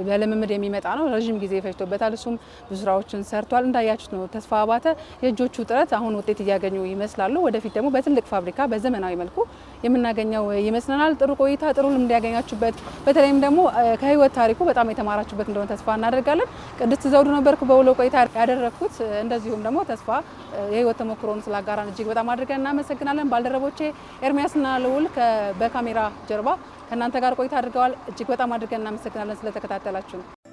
Speaker 1: በልምምድ የሚመጣ ነው። ረጅም ጊዜ ፈጅቶበታል። እሱም ብዙ ስራዎችን ሰርቷል። እንዳያችሁት ነው ተስፋ አባተ የእጆቹ ጥረት አሁን ውጤት እያገኙ ይመስላሉ። ወደፊት ደግሞ በትልቅ ፋብሪካ በዘመናዊ መልኩ የምናገኘው ይመስለናል። ጥሩ ቆይታ፣ ጥሩ ልምድ ያገኛችሁበት፣ በተለይም ደግሞ ከህይወት ታሪኩ በጣም የተማራችሁበት እንደሆነ ተስፋ እናደርጋለን። ቅድስት ዘውዱ ነበርኩ በውሎ ቆይታ ያደረኩት። እንደዚሁም ደግሞ ተስፋ የህይወት ተሞክሮን ስላጋራን እጅግ በጣም አድርገን እናመሰግናለን። ባልደረቦቼ ኤርሚያስና ልዑል በካሜራ ጀርባ ከእናንተ ጋር ቆይታ አድርገዋል። እጅግ በጣም አድርገን እናመሰግናለን ስለተከታተላችሁ።